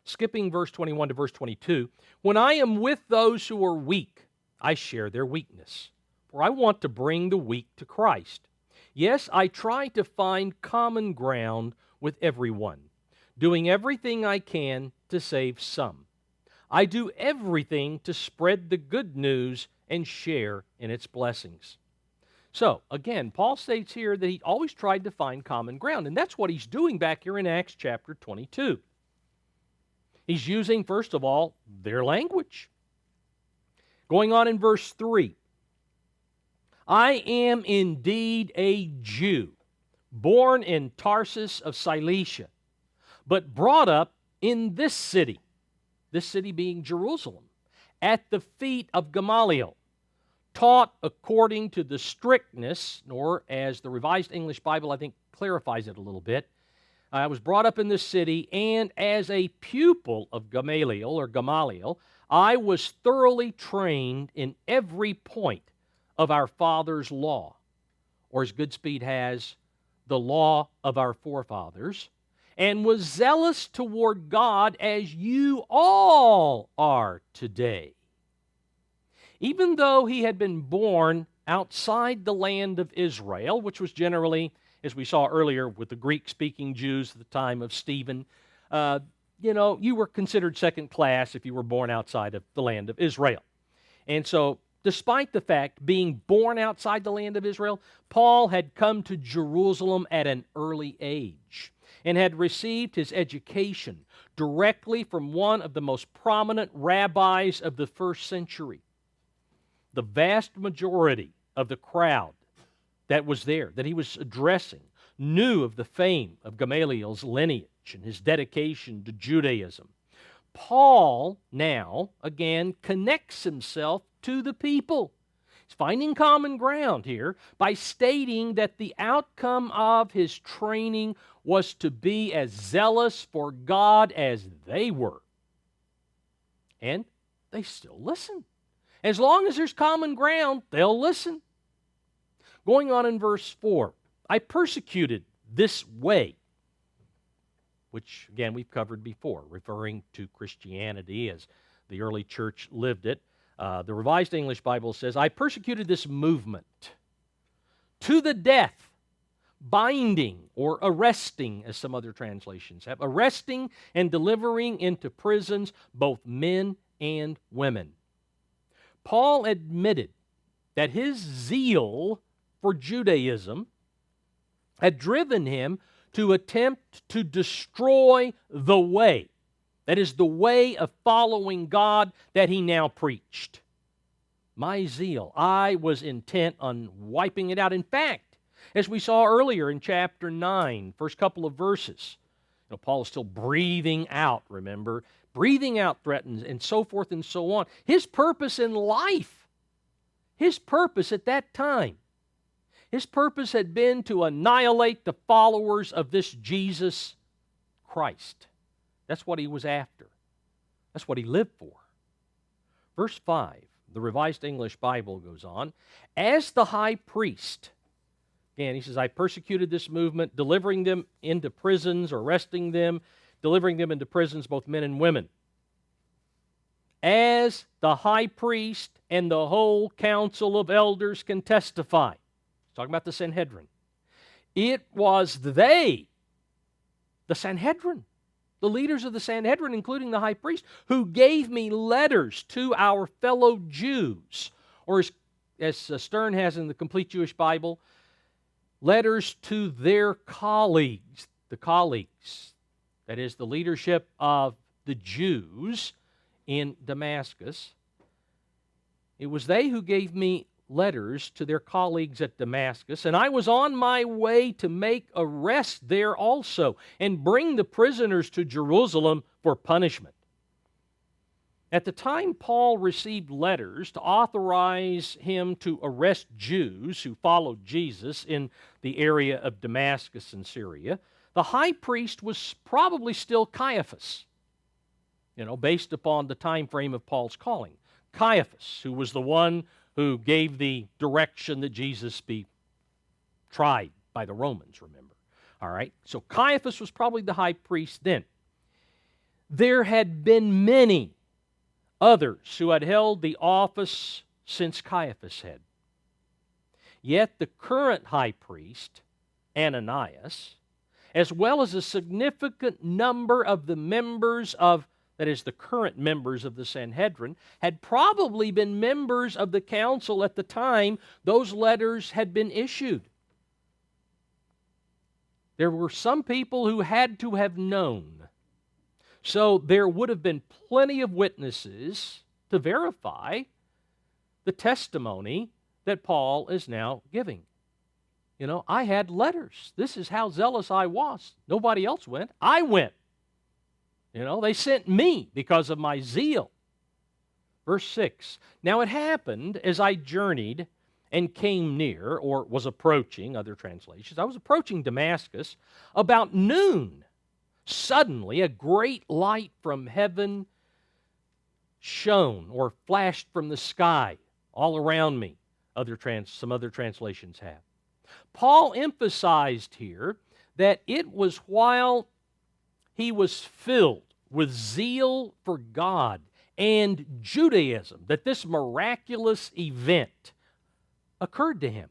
Speaker 1: Skipping verse 21 to verse 22, when I am with those who are weak, I share their weakness, for I want to bring the weak to Christ. Yes, I try to find common ground with everyone, doing everything I can to save some. I do everything to spread the good news and share in its blessings. So, again, Paul states here that he always tried to find common ground, and that's what he's doing back here in Acts chapter 22. He's using, first of all, their language. Going on in verse 3, I am indeed a Jew, born in Tarsus of Cilicia, but brought up in this city being Jerusalem, at the feet of Gamaliel, taught according to the strictness, or as the Revised English Bible, I think, clarifies it a little bit. I was brought up in this city, and as a pupil of Gamaliel, I was thoroughly trained in every point of our father's law, or as Goodspeed has, the law of our forefathers, and was zealous toward God as you all are today. Even though he had been born outside the land of Israel, which was generally, as we saw earlier with the Greek-speaking Jews at the time of Stephen, you were considered second class if you were born outside of the land of Israel. And so, despite the fact being born outside the land of Israel, Paul had come to Jerusalem at an early age and had received his education directly from one of the most prominent rabbis of the first century. The vast majority of the crowd that was there, that he was addressing, knew of the fame of Gamaliel's lineage and his dedication to Judaism. Paul now, again, connects himself to the people. He's finding common ground here by stating that the outcome of his training was to be as zealous for God as they were. And they still listen. As long as there's common ground, they'll listen. Going on in verse 4, I persecuted this way, which, again, we've covered before, referring to Christianity as the early church lived it. The Revised English Bible says, I persecuted this movement to the death, binding or arresting, as some other translations have, arresting and delivering into prisons both men and women. Paul admitted that his zeal for Judaism had driven him to attempt to destroy the way, that is, the way of following God that he now preached. My zeal, I was intent on wiping it out. In fact, as we saw earlier in chapter 9, first couple of verses, Paul is still breathing out, remember? Breathing out threatens and so forth and so on. His purpose in life, his purpose at that time, his purpose had been to annihilate the followers of this Jesus Christ. That's what he was after. That's what he lived for. Verse 5, the Revised English Bible goes on, as the high priest, again, he says, I persecuted this movement, delivering them into prisons, arresting them, delivering them into prisons, both men and women. As the high priest and the whole council of elders can testify. He's talking about the Sanhedrin. It was they, the Sanhedrin, the leaders of the Sanhedrin, including the high priest, who gave me letters to our fellow Jews, or as Stern has in the Complete Jewish Bible, letters to their colleagues, that is, the leadership of the Jews in Damascus. It was they who gave me letters to their colleagues at Damascus, and I was on my way to make arrests there also and bring the prisoners to Jerusalem for punishment. At the time Paul received letters to authorize him to arrest Jews who followed Jesus in the area of Damascus in Syria, the high priest was probably still Caiaphas, based upon the time frame of Paul's calling. Caiaphas, who was the one who gave the direction that Jesus be tried by the Romans, remember. All right, so Caiaphas was probably the high priest then. There had been many others who had held the office since Caiaphas had. Yet the current high priest, Ananias, as well as a significant number of the members of, that is, the current members of the Sanhedrin, had probably been members of the council at the time those letters had been issued. There were some people who had to have known. So there would have been plenty of witnesses to verify the testimony that Paul is now giving. I had letters. This is how zealous I was. Nobody else went. I went. They sent me because of my zeal. Verse 6, now it happened as I journeyed and came near, or was approaching, other translations, I was approaching Damascus about noon. Suddenly a great light from heaven shone or flashed from the sky all around me. Some other translations have. Paul emphasized here that it was while he was filled with zeal for God and Judaism that this miraculous event occurred to him.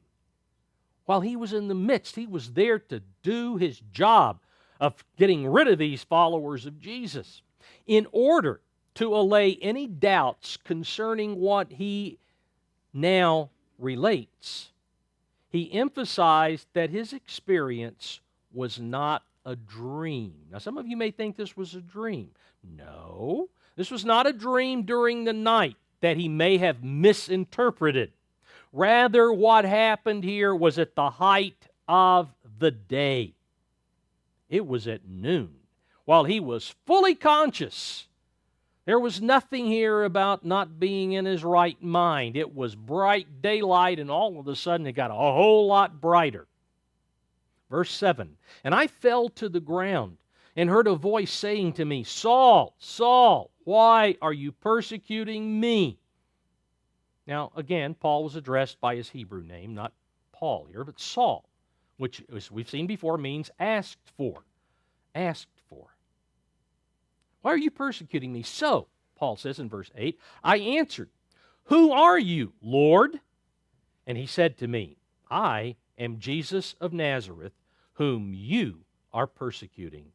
Speaker 1: While he was in the midst, he was there to do his job of getting rid of these followers of Jesus in order to allay any doubts concerning what he now relates. He emphasized that his experience was not a dream. Now, some of you may think this was a dream. No, this was not a dream during the night that he may have misinterpreted. Rather, what happened here was at the height of the day. It was at noon, while he was fully conscious There was nothing here about not being in his right mind. It was bright daylight, and all of a sudden it got a whole lot brighter. Verse 7, "And I fell to the ground and heard a voice saying to me, 'Saul, Saul, why are you persecuting me?'" Now, again, Paul was addressed by his Hebrew name, not Paul here, but Saul, which, as we've seen before, means asked for. Asked for. "Why are you persecuting me?" "So," Paul says in verse 8, "I answered, 'Who are you, Lord?' And he said to me, 'I am Jesus of Nazareth, whom you are persecuting.'"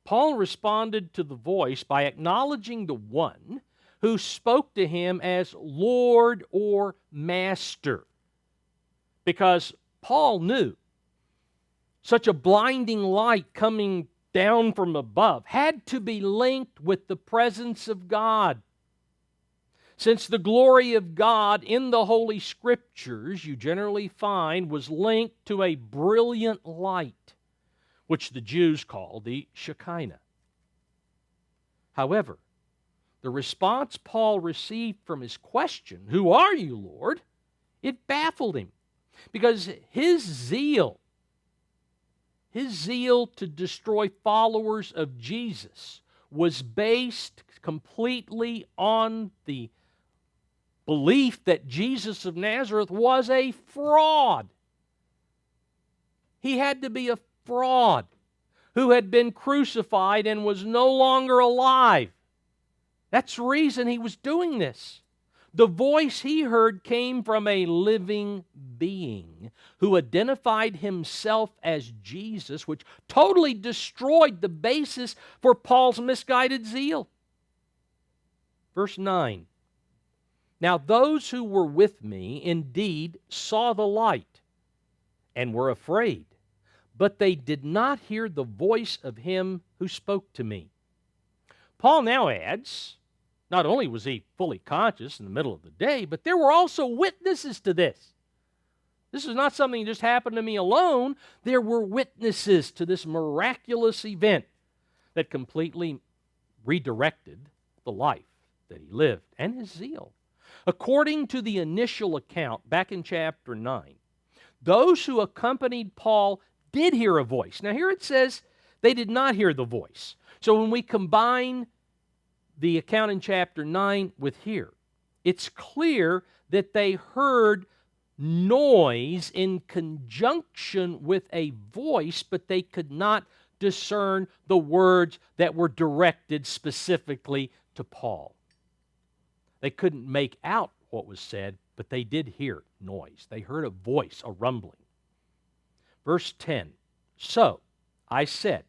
Speaker 1: Paul responded to the voice by acknowledging the one who spoke to him as Lord or Master, because Paul knew such a blinding light coming down from above had to be linked with the presence of God. Since the glory of God in the Holy Scriptures, you generally find, was linked to a brilliant light, which the Jews call the Shekinah. However, the response Paul received from his question, "Who are you, Lord?" it baffled him, because his zeal to destroy followers of Jesus was based completely on the belief that Jesus of Nazareth was a fraud. He had to be a fraud who had been crucified and was no longer alive. That's the reason he was doing this. The voice he heard came from a living being who identified himself as Jesus, which totally destroyed the basis for Paul's misguided zeal. Verse 9, "Now those who were with me indeed saw the light and were afraid, but they did not hear the voice of him who spoke to me." Paul now adds, not only was he fully conscious in the middle of the day, but there were also witnesses to this. This is not something that just happened to me alone. There were witnesses to this miraculous event that completely redirected the life that he lived and his zeal. According to the initial account back in chapter 9, those who accompanied Paul did hear a voice. Now here it says they did not hear the voice. So when we combine the account in chapter 9 with here, it's clear that they heard noise in conjunction with a voice, but they could not discern the words that were directed specifically to Paul. They couldn't make out what was said, but they did hear noise. They heard a voice, a rumbling. Verse 10, "So I said,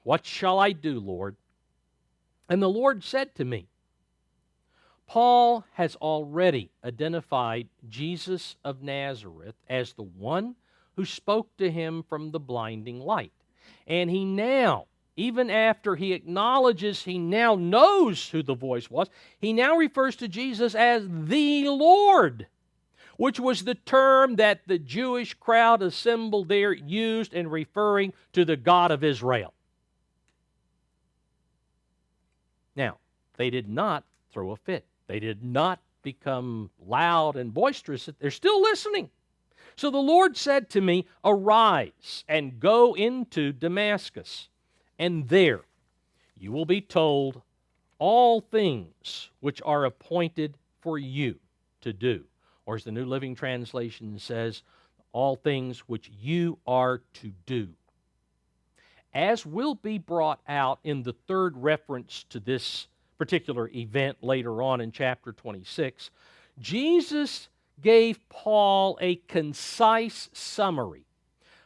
Speaker 1: 'What shall I do, Lord?' And the Lord said to me,'" Paul has already identified Jesus of Nazareth as the one who spoke to him from the blinding light. And he now, even after he acknowledges he now knows who the voice was, he now refers to Jesus as the Lord, which was the term that the Jewish crowd assembled there used in referring to the God of Israel. Now, they did not throw a fit. They did not become loud and boisterous. They're still listening. "So the Lord said to me, 'Arise and go into Damascus, and there you will be told all things which are appointed for you to do.'" Or as the New Living Translation says, "all things which you are to do." As will be brought out in the third reference to this particular event later on in chapter 26, Jesus gave Paul a concise summary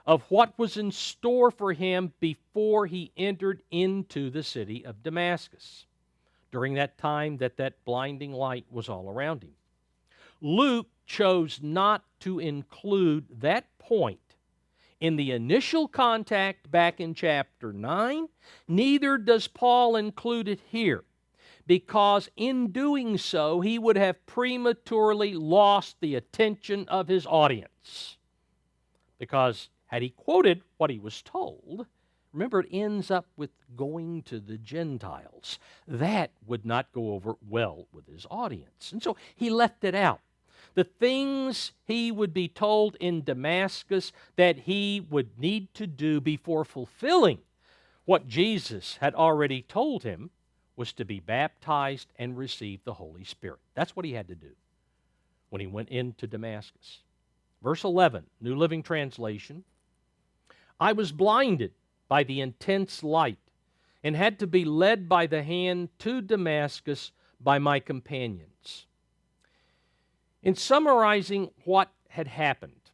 Speaker 1: of what was in store for him before he entered into the city of Damascus, during that time that blinding light was all around him. Luke chose not to include that point in the initial contact back in chapter 9, neither does Paul include it here, because in doing so, he would have prematurely lost the attention of his audience. Because had he quoted what he was told, Remember, it ends up with going to the Gentiles. That would not go over well with his audience. And so he left it out. The things he would be told in Damascus that he would need to do before fulfilling what Jesus had already told him was to be baptized and receive the Holy Spirit. That's what he had to do when he went into Damascus. Verse 11, New Living Translation, I was blinded by the intense light and had to be led by the hand to Damascus by my companions. In summarizing what had happened,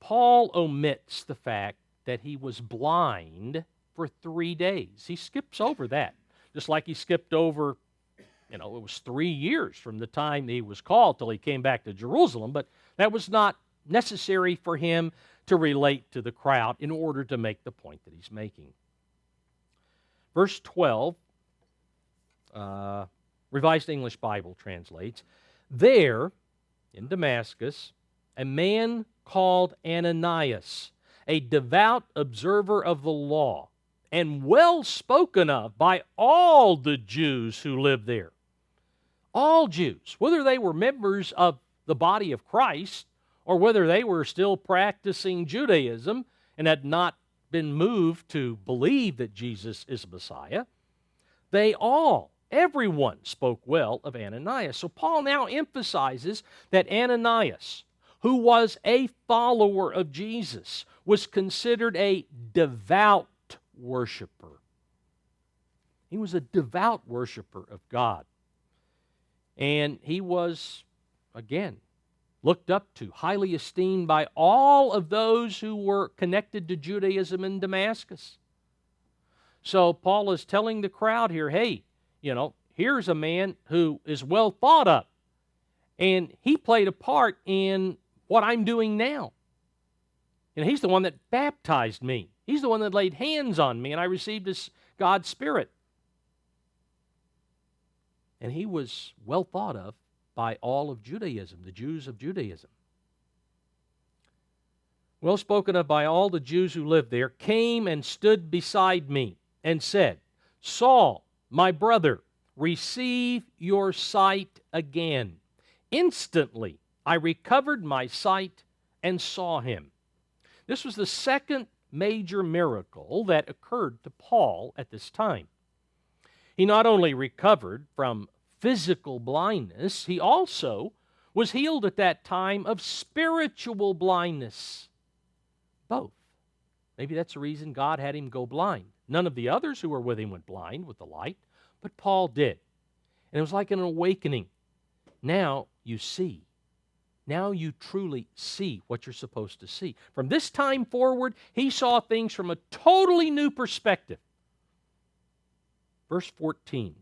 Speaker 1: Paul omits the fact that he was blind for 3 days. He skips over that, just like he skipped over, it was 3 years from the time he was called till he came back to Jerusalem, but that was not necessary for him to relate to the crowd in order to make the point that he's making. Verse 12, Revised English Bible translates, there, in Damascus, a man called Ananias, a devout observer of the law, and well spoken of by all the Jews who lived there. All Jews, whether they were members of the body of Christ or whether they were still practicing Judaism and had not been moved to believe that Jesus is Messiah, everyone spoke well of Ananias. So Paul now emphasizes that Ananias, who was a follower of Jesus, was considered a devout worshiper. He was a devout worshiper of God. And he was, again, looked up to, highly esteemed by all of those who were connected to Judaism in Damascus. So Paul is telling the crowd here, hey, here's a man who is well thought of, and he played a part in what I'm doing now. He's the one that baptized me. He's the one that laid hands on me, and I received God's Spirit. And he was well thought of by all of Judaism, the Jews of Judaism. Well spoken of by all the Jews who lived there, came and stood beside me and said, Saul, my brother, receive your sight again. Instantly I recovered my sight and saw him. This was the second major miracle that occurred to Paul at this time. He not only recovered from physical blindness, he also was healed at that time of spiritual blindness. Both. Maybe that's the reason God had him go blind. None of the others who were with him went blind with the light, but Paul did. And it was like an awakening. Now you see. Now you truly see what you're supposed to see. From this time forward, he saw things from a totally new perspective. Verse 14,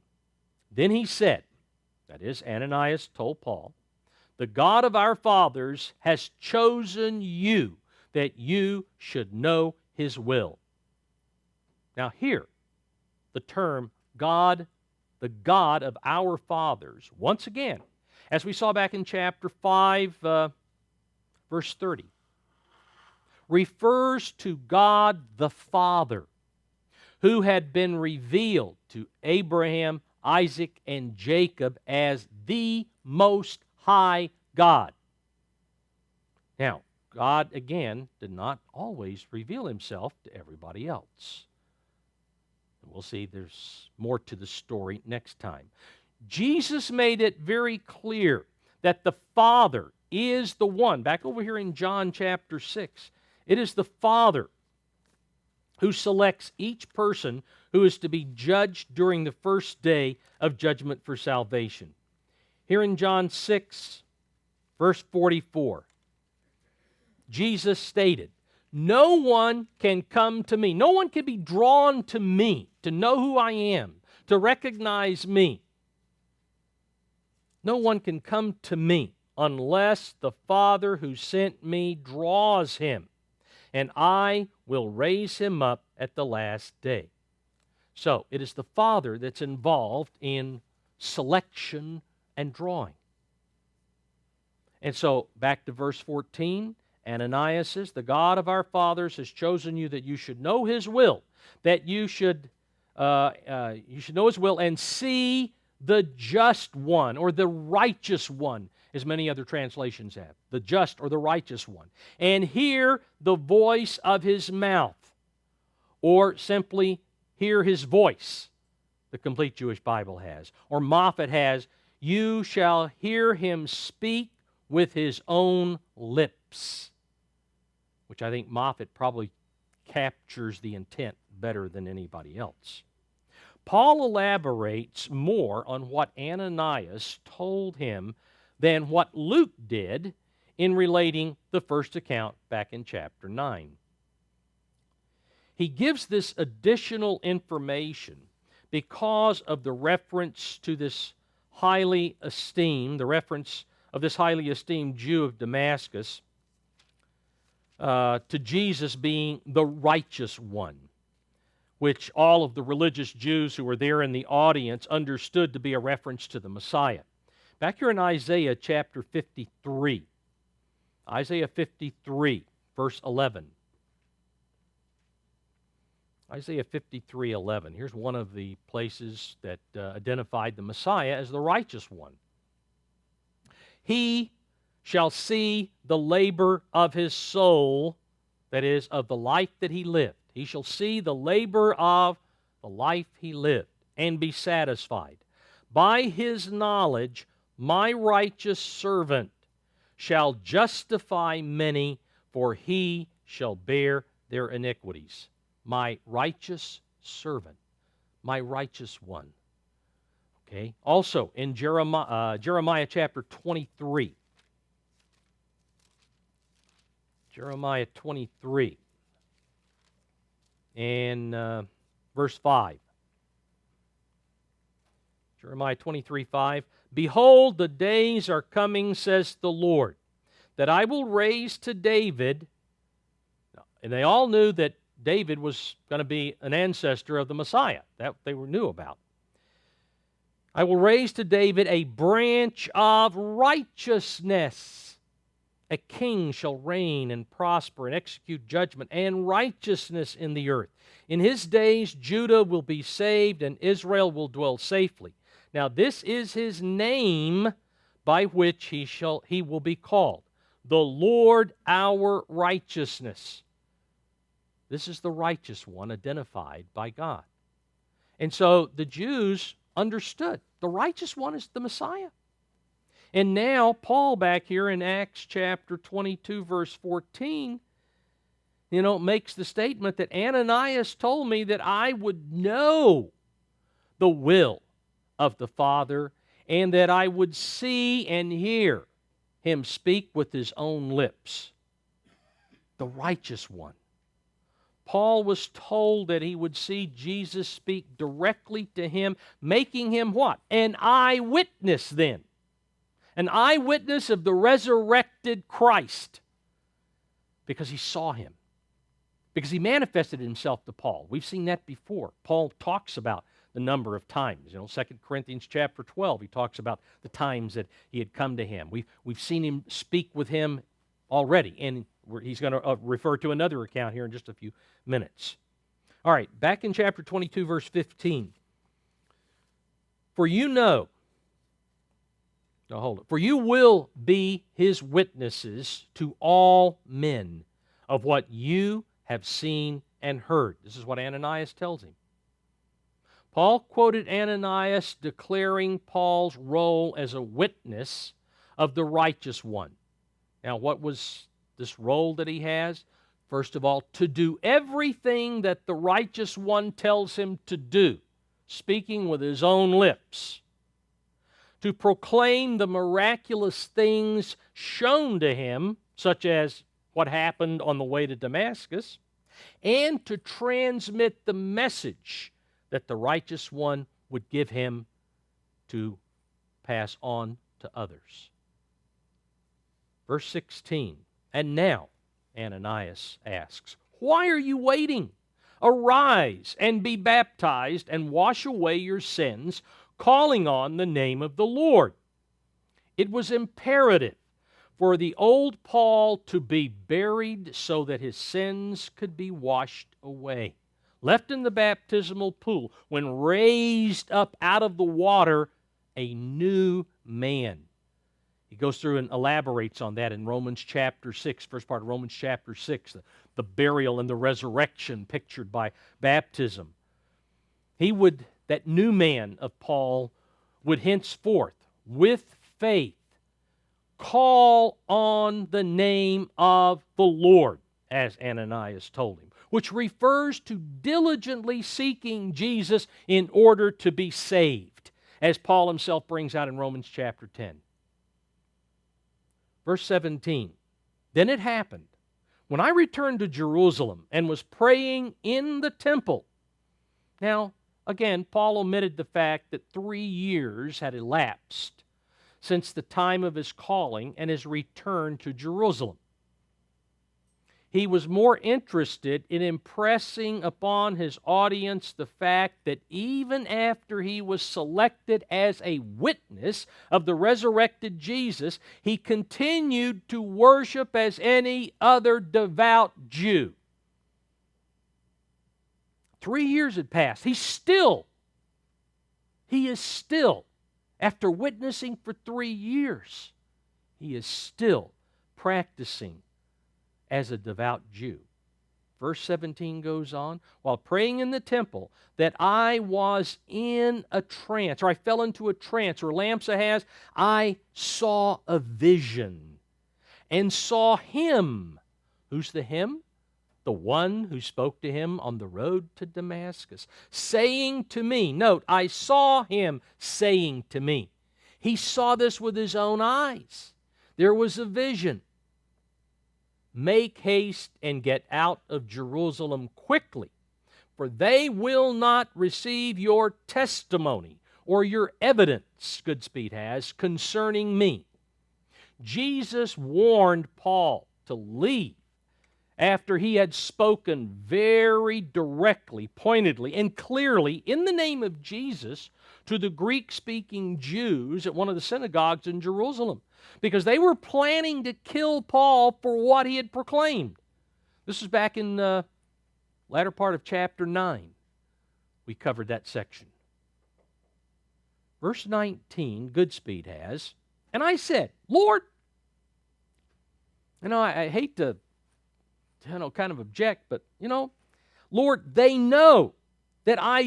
Speaker 1: then he said, that is, Ananias told Paul, the God of our fathers has chosen you that you should know his will. Now here, the term God, the God of our fathers, once again, as we saw back in chapter 5, verse 30, refers to God the Father, who had been revealed to Abraham, Isaac, and Jacob as the Most High God. Now, God, again, did not always reveal himself to everybody else. And we'll see there's more to the story next time. Jesus made it very clear that the Father is the one. Back over here in John chapter 6, it is the Father who selects each person who is to be judged during the first day of judgment for salvation. Here in John 6, verse 44, Jesus stated, no one can come to me, no one can be drawn to me to know who I am, to recognize me. No one can come to me unless the Father who sent me draws him, and I will raise him up at the last day. So, it is the Father that's involved in selection and drawing. And so, back to verse 14, Ananias says, the God of our fathers has chosen you that you should know His will, that you should know His will and see the just one, or the righteous one, as many other translations have, the just or the righteous one, and hear the voice of His mouth, or simply hear His voice, the complete Jewish Bible has, or Moffat has, you shall hear Him speak with His own lips, which I think Moffat probably captures the intent better than anybody else. Paul elaborates more on what Ananias told him than what Luke did in relating the first account back in chapter 9. He gives this additional information because of the reference to this highly esteemed, the reference of this highly esteemed Jew of Damascus to Jesus being the righteous one, which all of the religious Jews who were there in the audience understood to be a reference to the Messiah. Back here in Isaiah chapter 53, Isaiah 53, verse 11. Isaiah 53:11. Here's one of the places that identified the Messiah as the righteous one. He shall see the labor of his soul, that is, of the life that he lived. He shall see the labor of the life he lived and be satisfied. By his knowledge, my righteous servant shall justify many, for he shall bear their iniquities. My righteous servant, my righteous one. Okay. Also in Jeremiah chapter 23. Jeremiah 23 and verse 5. Jeremiah 23:5. Behold, the days are coming, says the Lord, that I will raise to David, and they all knew that David was going to be an ancestor of the Messiah. That they knew about. I will raise to David a branch of righteousness. A king shall reign and prosper and execute judgment and righteousness in the earth. In his days Judah will be saved and Israel will dwell safely. Now this is his name by which he will be called, the Lord our righteousness. This is the righteous one identified by God. And so the Jews understood the righteous one is the Messiah. And now Paul back here in Acts chapter 22 verse 14, makes the statement that Ananias told me that I would know the will of the Father and that I would see and hear him speak with his own lips. The righteous one. Paul was told that he would see Jesus speak directly to him, making him what? An eyewitness then. An eyewitness of the resurrected Christ. Because he saw him. Because he manifested himself to Paul. We've seen that before. Paul talks about the number of times. 2 Corinthians chapter 12, he talks about the times that he had come to him. We've seen him speak with him already, and he's going to refer to another account here in just a few minutes. All right, back in chapter 22, verse 15. For you will be his witnesses to all men of what you have seen and heard. This is what Ananias tells him. Paul quoted Ananias declaring Paul's role as a witness of the righteous one. Now, what was this role that he has? First of all, to do everything that the righteous one tells him to do, speaking with his own lips. To proclaim the miraculous things shown to him, such as what happened on the way to Damascus, and to transmit the message that the righteous one would give him to pass on to others. Verse 16, and now, Ananias asks, why are you waiting? Arise and be baptized and wash away your sins, calling on the name of the Lord. It was imperative for the old Paul to be buried so that his sins could be washed away. Left in the baptismal pool, when raised up out of the water, a new man. He goes through and elaborates on that in Romans chapter 6, first part of Romans chapter 6, the burial and the resurrection pictured by baptism. That new man of Paul would henceforth, with faith, call on the name of the Lord, as Ananias told him, which refers to diligently seeking Jesus in order to be saved, as Paul himself brings out in Romans chapter 10. Verse 17, then it happened, when I returned to Jerusalem and was praying in the temple. Now, again, Paul omitted the fact that 3 years had elapsed since the time of his calling and his return to Jerusalem. He was more interested in impressing upon his audience the fact that even after he was selected as a witness of the resurrected Jesus, he continued to worship as any other devout Jew. 3 years had passed. He is still, after witnessing for 3 years, he is still practicing as a devout Jew. Verse 17 goes on, while praying in the temple, that I was in a trance, or I fell into a trance, or Lamsa has, I saw a vision, and saw him. Who's the him? The one who spoke to him on the road to Damascus, saying to me, note, I saw him saying to me. He saw this with his own eyes. There was a vision. Make haste and get out of Jerusalem quickly, for they will not receive your testimony or your evidence, Goodspeed has, concerning me. Jesus warned Paul to leave after he had spoken very directly, pointedly, and clearly in the name of Jesus to the Greek-speaking Jews at one of the synagogues in Jerusalem, because they were planning to kill Paul for what he had proclaimed. This is back in the latter part of chapter 9. We covered that section. Verse 19, Goodspeed has, and I said, Lord, I hate to kind of object, but, Lord, they know that I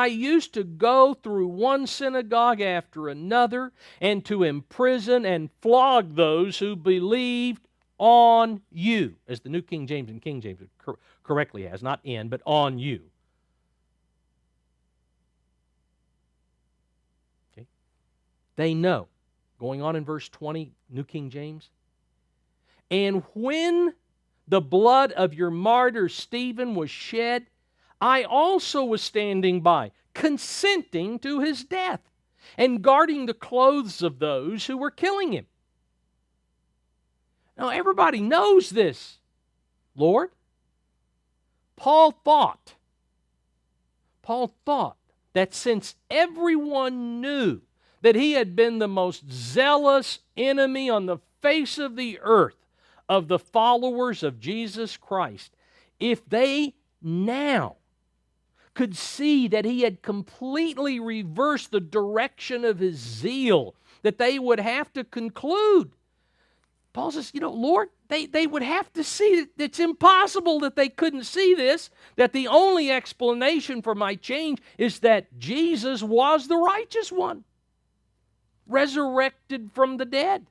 Speaker 1: used to go through one synagogue after another and to imprison and flog those who believed on you, as the New King James and King James correctly has, not in, but on you. Okay. They know. Going on in verse 20, New King James. And when the blood of your martyr Stephen was shed, I also was standing by, consenting to his death, and guarding the clothes of those who were killing him. Now, everybody knows this, Lord. Paul thought that since everyone knew that he had been the most zealous enemy on the face of the earth of the followers of Jesus Christ, if they now could see that he had completely reversed the direction of his zeal, that they would have to conclude. Paul says, Lord, they would have to see that it's impossible that they couldn't see this, that the only explanation for my change is that Jesus was the righteous one, resurrected from the dead.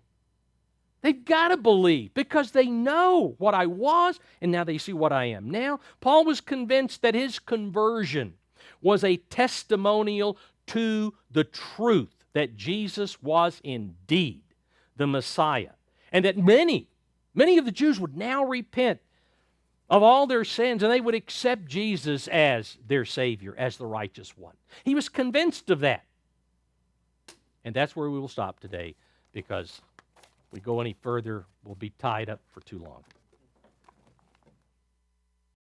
Speaker 1: They've got to believe because they know what I was, and now they see what I am now. Paul was convinced that his conversion was a testimonial to the truth that Jesus was indeed the Messiah, and that many of the Jews would now repent of all their sins, and they would accept Jesus as their Savior, as the righteous one. He was convinced of that. And that's where we will stop today, because if we go any further, we'll be tied up for too long.